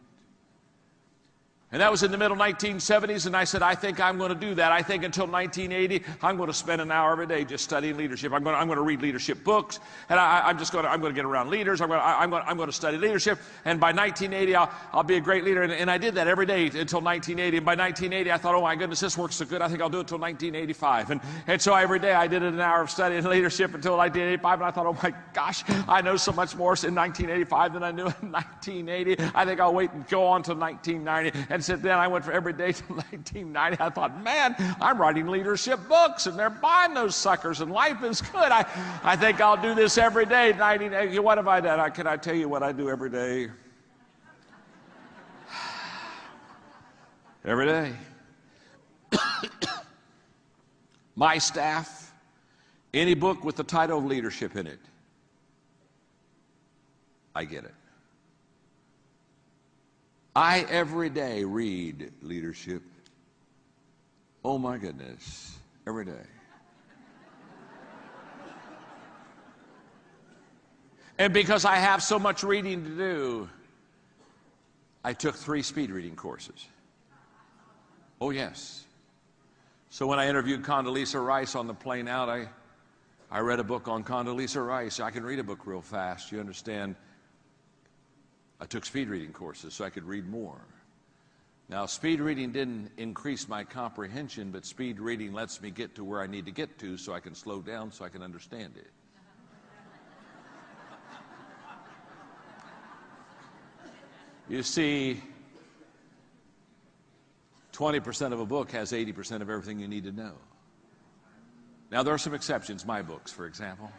And that was in the middle 1970s, and I said, I think I'm going to do that. I think until 1980, I'm going to spend an hour every day just studying leadership. I'm going to read leadership books, and I'm going to get around leaders. I'm going to study leadership, and by 1980, I'll be a great leader. And I did that every day until 1980. And by 1980, I thought, oh my goodness, this works so good. I think I'll do it until 1985. And so every day I did an hour of studying leadership until 1985, and I thought, oh my gosh, I know so much more in 1985 than I knew in 1980. I think I'll wait and go on to 1990. And so then I went for every day till 1990. I thought, man, I'm writing leadership books, and they're buying those suckers, and life is good. I think I'll do this every day. What have I done? Can I tell you what I do every day? Every day. My staff, any book with the title of leadership in it, I get it. I every day read leadership. Oh my goodness, every day. And because I have so much reading to do, I took 3 speed reading courses. Oh yes. So when I interviewed Condoleezza Rice on the plane out, I read a book on Condoleezza Rice. I can read a book real fast, you understand. I took speed reading courses so I could read more. Now, speed reading didn't increase my comprehension, but speed reading lets me get to where I need to get to so I can slow down so I can understand it. You see, 20% of a book has 80% of everything you need to know. Now, there are some exceptions, my books, for example.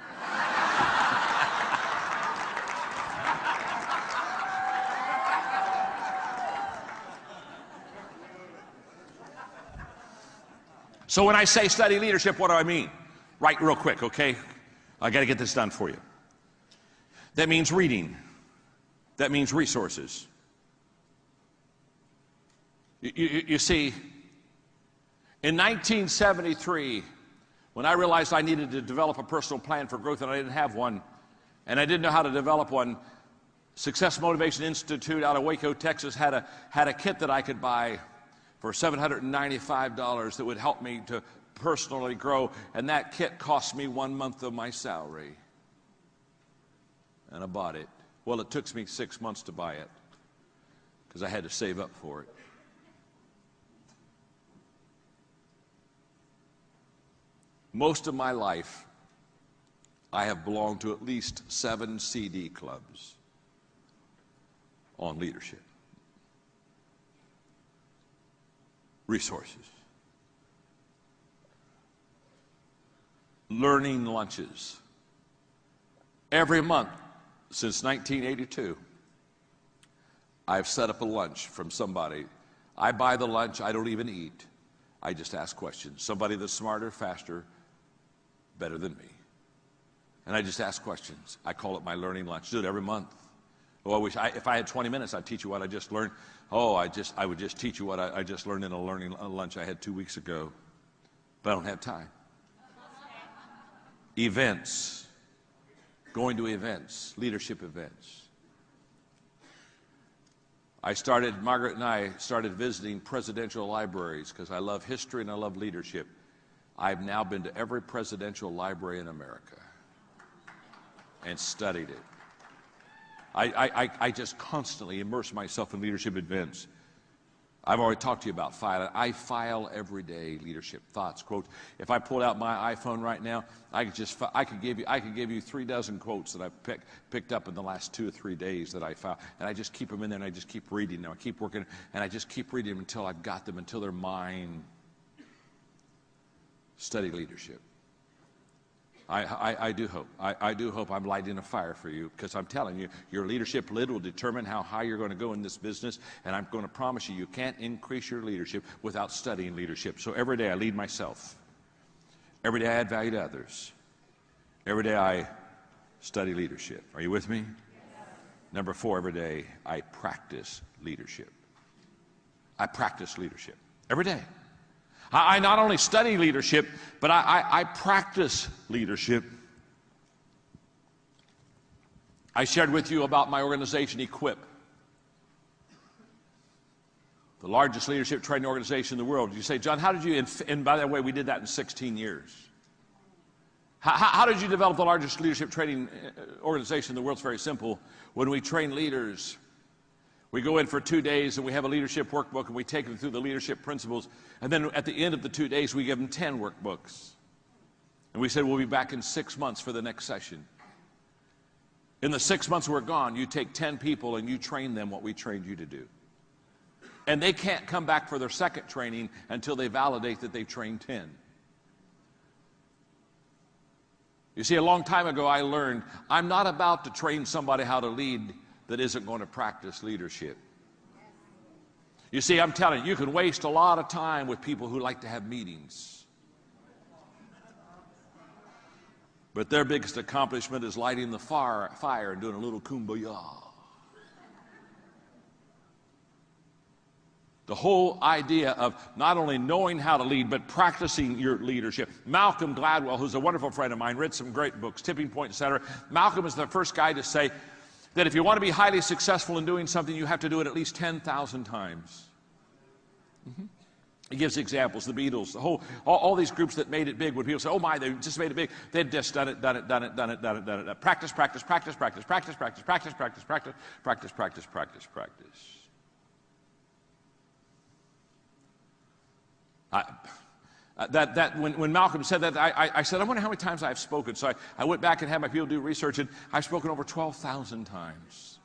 So when I say study leadership, what do I mean? Right, real quick, okay? I got to get this done for you. That means reading. That means resources. You see, in 1973, when I realized I needed to develop a personal plan for growth and I didn't have one, and I didn't know how to develop one, Success Motivation Institute out of Waco, Texas had a kit that I could buy for $795 that would help me to personally grow, and that kit cost me 1 month of my salary. And I bought it. Well, it took me 6 months to buy it because I had to save up for it. Most of my life, I have belonged to at least 7 CD clubs on leadership. Resources. Learning lunches. Every month since 1982, I've set up a lunch from somebody. I buy the lunch, I don't even eat. I just ask questions. Somebody that's smarter, faster, better than me. And I just ask questions. I call it my learning lunch. Do it every month. Oh, if I had 20 minutes, I'd teach you what I just learned. Oh, I would just teach you what I just learned in a learning lunch I had 2 weeks ago. But I don't have time. Events. Going to events, leadership events. Margaret and I started visiting presidential libraries because I love history and I love leadership. I've now been to every presidential library in America and studied it. I just constantly immerse myself in leadership events. I've already talked to you about filing. I file every day leadership thoughts, quotes. If I pulled out my iPhone right now, I could give you 3 dozen quotes that I've picked up in the last 2 or 3 days that I file, and I just keep them in there and I just keep reading them. I keep working, and I just keep reading them until I've got them, until they're mine. Study leadership. I do hope I'm lighting a fire for you, because I'm telling you, your leadership lid will determine how high you're going to go in this business, and I'm going to promise you, you can't increase your leadership without studying leadership. So every day I lead myself. Every day I add value to others. Every day I study leadership. Are you with me? Yes. Number 4, every day I practice leadership. I practice leadership every day. I not only study leadership, but I practice leadership. I shared with you about my organization, Equip. The largest leadership training organization in the world. You say, John, how did you, and by the way, we did that in 16 years. How did you develop the largest leadership training organization in the world? It's very simple. When we train leaders, we go in for 2 days and we have a leadership workbook and we take them through the leadership principles. And then at the end of the 2 days, we give them 10 workbooks. And we said, we'll be back in 6 months for the next session. In the 6 months we're gone, you take 10 people and you train them what we trained you to do. And they can't come back for their second training until they validate that they've trained 10. You see, a long time ago I learned, I'm not about to train somebody how to lead that isn't going to practice leadership. You see, I'm telling you, you can waste a lot of time with people who like to have meetings. But their biggest accomplishment is lighting the fire and doing a little kumbaya. The whole idea of not only knowing how to lead, but practicing your leadership. Malcolm Gladwell, who's a wonderful friend of mine, read some great books, Tipping Point, etc. Malcolm is the first guy to say that if you want to be highly successful in doing something, you have to do it at least 10,000 times. He gives examples, the Beatles, all these groups that made it big. When people say, oh my, they just made it big, they'd just done it. Practice, practice, practice, practice, practice, practice, practice, practice, practice, practice, practice, practice, practice. When Malcolm said that, I said, I wonder how many times I've spoken. So I went back and had my people do research, and I've spoken over 12,000 times.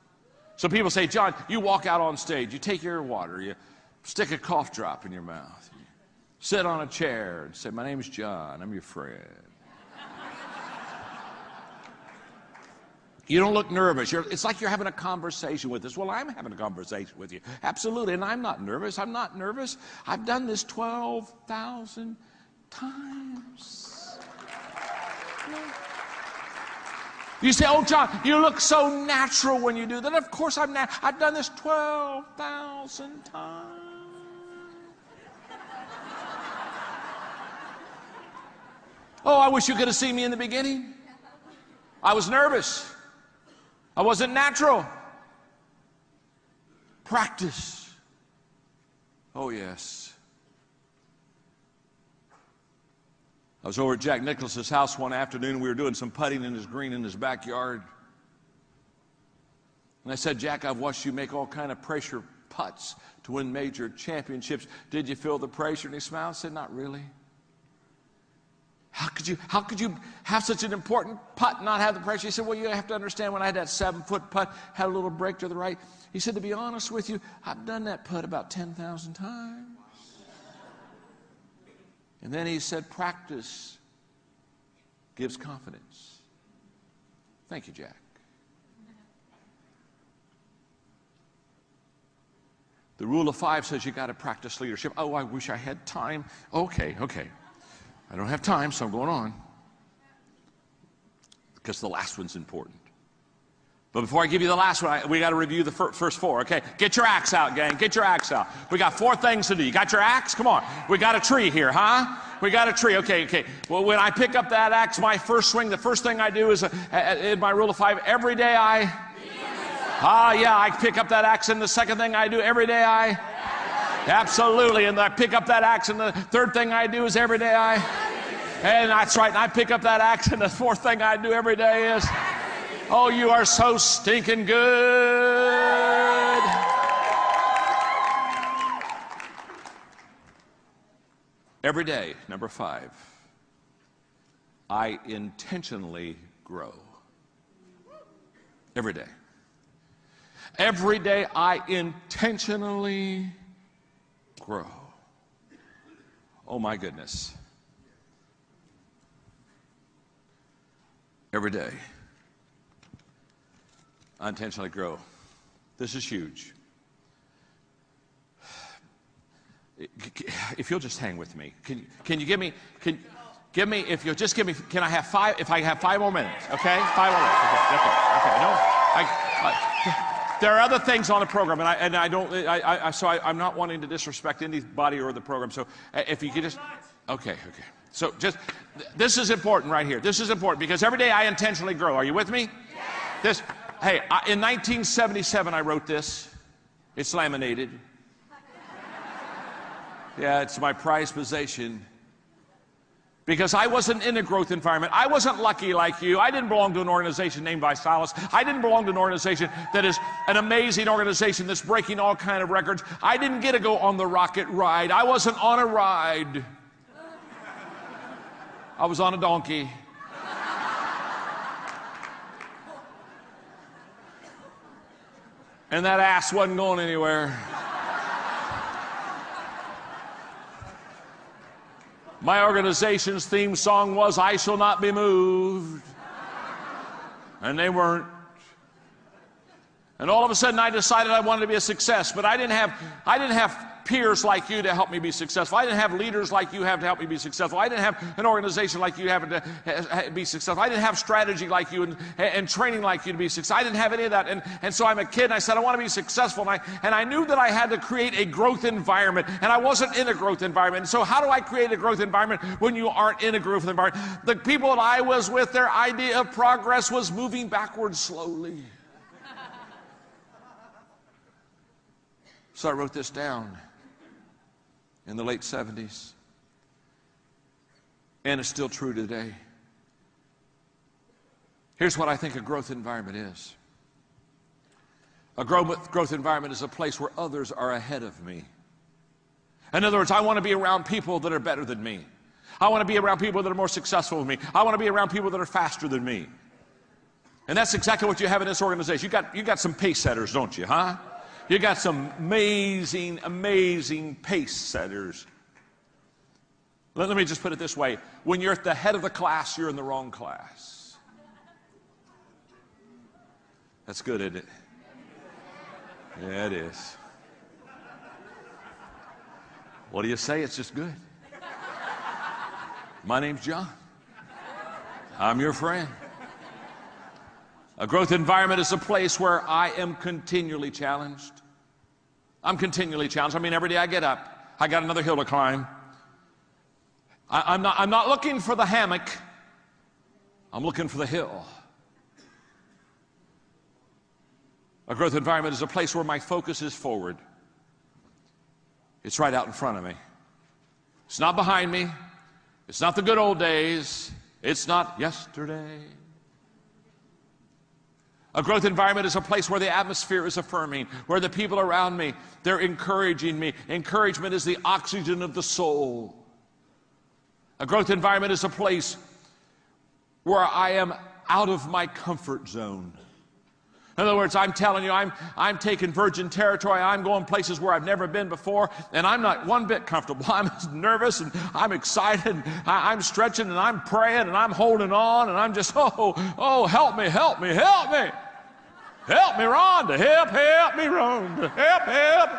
So people say, John, you walk out on stage, you take your water, you stick a cough drop in your mouth, you sit on a chair and say, my name's John, I'm your friend. You don't look nervous. It's like you're having a conversation with us. Well, I'm having a conversation with you. Absolutely. And I'm not nervous. I'm not nervous. I've done this 12,000 times. You say, oh, John, you look so natural when you do that. Of course I'm natural. I've done this 12,000 times. Oh, I wish you could have seen me in the beginning. I was nervous. I wasn't natural. Practice. Oh, yes. I was over at Jack Nicklaus's house one afternoon. We were doing some putting in his green in his backyard. And I said, Jack, I've watched you make all kind of pressure putts to win major championships. Did you feel the pressure? And he smiled and said, not really. How could you have such an important putt and not have the pressure? He said, well, you have to understand, when I had that 7-foot putt, had a little break to the right. He said, to be honest with you, I've done that putt about 10,000 times. And then he said, practice gives confidence. Thank you, Jack. The rule of 5 says you got to practice leadership. Oh, I wish I had time. Okay. I don't have time, so I'm going on. Because the last one's important. But before I give you the last one, we got to review the first 4, okay? Get your axe out, gang. Get your axe out. We got 4 things to do. You got your axe? Come on. We got a tree here, huh? We got a tree. Okay. Well, when I pick up that axe, my first swing, the first thing I do is, in my rule of 5, every day I pick up that axe, and the second thing I do every day absolutely, and I pick up that axe, and the third thing I do is every day and that's right, and I pick up that axe, and the fourth thing I do every day is, oh, you are so stinking good. Every day, number 5, I intentionally grow. Every day. Every day I intentionally grow. Oh my goodness. Every day I intentionally grow. This is huge. If you'll just hang with me, can you give me, if you'll just give me, can I have 5, if I have 5 more minutes, okay? 5 more minutes, okay, no, there are other things on the program, and I'm not wanting to disrespect anybody or the program, so if you could just, okay. So just, this is important right here. This is important because every day I intentionally grow. Are you with me? Yes. In 1977 I wrote this. It's laminated. Yeah, it's my prized possession. Because I wasn't in a growth environment. I wasn't lucky like you. I didn't belong to an organization named Visalis. I didn't belong to an organization that is an amazing organization that's breaking all kind of records. I didn't get to go on the rocket ride. I wasn't on a ride. I was on a donkey. And that ass wasn't going anywhere. My organization's theme song was, "I shall not be moved." And they weren't. And all of a sudden I decided I wanted to be a success, but I didn't have peers like you to help me be successful. I didn't have leaders like you have to help me be successful. I didn't have an organization like you have to be successful. I didn't have strategy like you and training like you to be successful. I didn't have any of that. And so I'm a kid, and I said, I want to be successful. And I knew that I had to create a growth environment, and I wasn't in a growth environment. And so how do I create a growth environment when you aren't in a growth environment? The people that I was with, their idea of progress was moving backwards slowly. So I wrote this down in the late 70s. And it's still true today. Here's what I think a growth environment is. A growth environment is a place where others are ahead of me. In other words, I want to be around people that are better than me. I want to be around people that are more successful than me. I want to be around people that are faster than me. And that's exactly what you have in this organization. You got some pace setters, don't you, huh? You got some amazing, amazing pace setters. Let me just put it this way. When you're at the head of the class, you're in the wrong class. That's good, isn't it? Yeah, it is. What do you say? It's just good. My name's John. I'm your friend. A growth environment is a place where I am continually challenged. I'm continually challenged. I mean, every day I get up, I got another hill to climb. I'm not looking for the hammock. I'm looking for the hill. A growth environment is a place where my focus is forward. It's right out in front of me. It's not behind me. It's not the good old days. It's not yesterday. A growth environment is a place where the atmosphere is affirming, where the people around me, they're encouraging me. Encouragement is the oxygen of the soul. A growth environment is a place where I am out of my comfort zone. In other words, I'm telling you, I'm taking virgin territory. I'm going places where I've never been before, and I'm not one bit comfortable. I'm nervous, and I'm excited, and I'm stretching, and I'm praying, and I'm holding on, and I'm just, oh, help me, help me, help me. Help me, Rhonda. Help me, Rhonda. Help.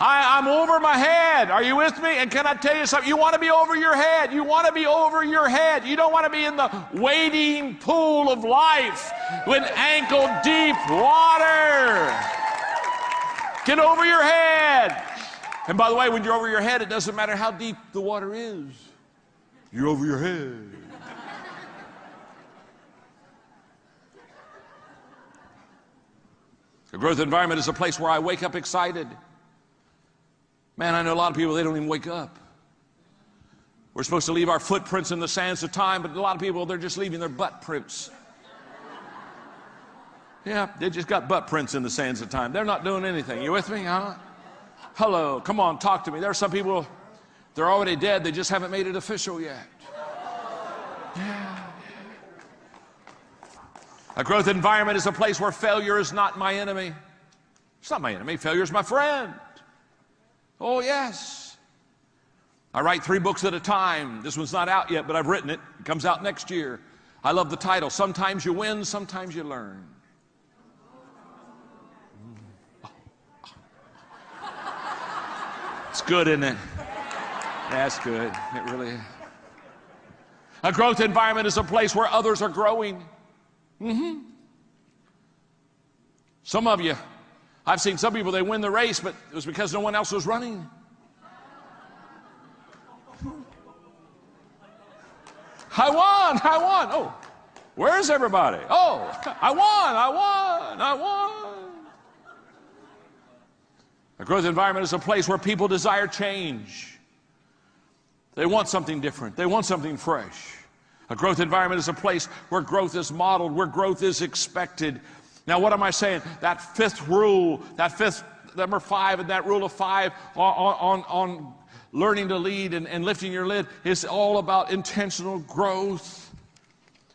I'm over my head. Are you with me? And can I tell you something? You want to be over your head. You want to be over your head. You don't want to be in the wading pool of life with ankle-deep water. Get over your head. And by the way, when you're over your head, it doesn't matter how deep the water is. You're over your head. A growth environment is a place where I wake up excited. Man, I know a lot of people, they don't even wake up. We're supposed to leave our footprints in the sands of time, but a lot of people, they're just leaving their butt prints. Yeah, they just got butt prints in the sands of time. They're not doing anything. You with me, huh? Hello, come on, talk to me. There are some people, they're already dead. They just haven't made it official yet. Yeah. A growth environment is a place where failure is not my enemy. It's not my enemy. Failure is my friend. Oh, yes. I write 3 books at a time. This one's not out yet, but I've written it. It comes out next year. I love the title. Sometimes you win, sometimes you learn. It's good, isn't it? That's good. It really is. A growth environment is a place where others are growing. Some of you, I've seen some people, they win the race, but it was because no one else was running. I won. Oh, where's everybody? Oh, I won. A growth environment is a place where people desire change. They want something different. They want something fresh. A growth environment is a place where growth is modeled, where growth is expected. Now, what am I saying? That fifth rule, that fifth, number 5, and that rule of 5 on learning to lead and lifting your lid is all about intentional growth.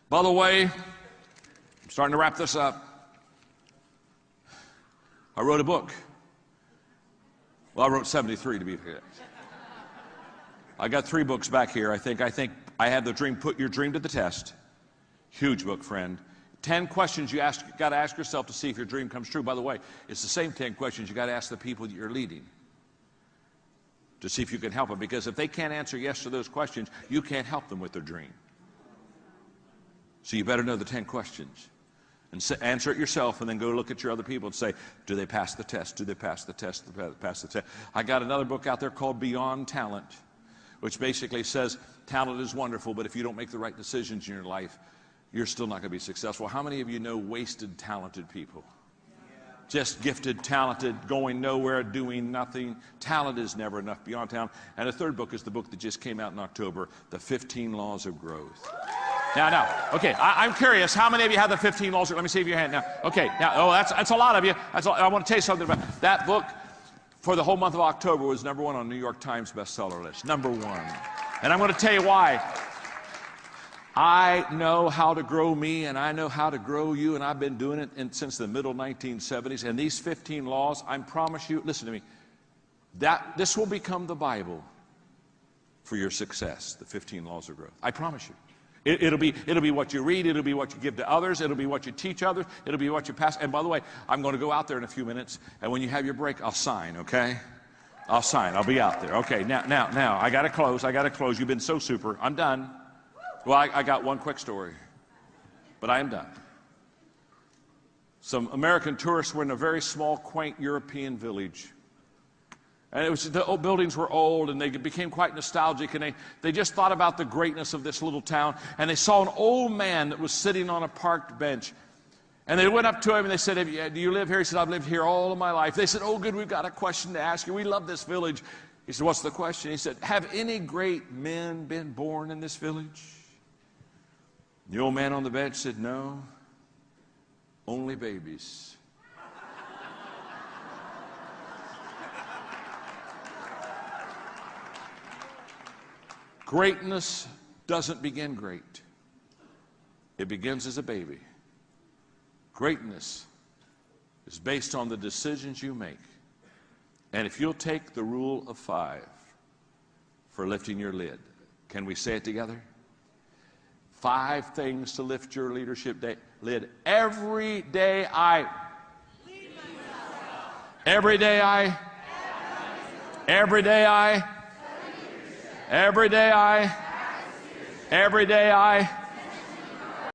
By the way, I'm starting to wrap this up. I wrote a book. Well, I wrote 73 to be fair. I got 3 books back here. I think I had the dream, Put Your Dream to the Test. Huge book, friend. 10 questions you got to ask yourself to see if your dream comes true. By the way, it's the same 10 questions you got to ask the people that you're leading to see if you can help them. Because if they can't answer yes to those questions, you can't help them with their dream. So you better know the 10 questions. And answer it yourself, and then go look at your other people and say, do they pass the test? Do they pass the test? Do they pass the test? I got another book out there called Beyond Talent, which basically says talent is wonderful, but if you don't make the right decisions in your life, you're still not going to be successful. How many of you know wasted, talented people? Just gifted, talented, going nowhere, doing nothing. Talent is never enough. Beyond Talent. And the third book is the book that just came out in October, The 15 Laws of Growth. Now, okay, I'm curious, how many of you have the 15 laws? Let me see if your hand now. Okay, now, that's a lot of you. I want to tell you something about that book. For the whole month of October was #1 on New York Times bestseller list. #1. And I'm going to tell you why. I know how to grow me, and I know how to grow you, and I've been doing it since the middle 1970s. And these 15 laws, I promise you, listen to me, that this will become the Bible for your success, the 15 laws of growth. I promise you. It'll be what you read, it'll be what you give to others, it'll be what you teach others, it'll be what you pass. And by the way, I'm going to go out there in a few minutes, and when you have your break, I'll sign, okay? I'll sign. I'll be out there. Okay, now, I got to close. You've been so super. I'm done. Well, I got one quick story, but I am done. Some American tourists were in a very small, quaint European village. And the old buildings were old, and they became quite nostalgic, and they just thought about the greatness of this little town. And they saw an old man that was sitting on a parked bench. And they went up to him, and they said, do you live here? He said, I've lived here all of my life. They said, oh, good, we've got a question to ask you. We love this village. He said, what's the question? He said, have any great men been born in this village? The old man on the bench said, no, only babies. Greatness doesn't begin great. It begins as a baby. Greatness is based on the decisions you make. And if you'll take the rule of 5 for lifting your lid, can we say it together? 5 things to lift your leadership lid. Every day I Every day I Every day I Every day I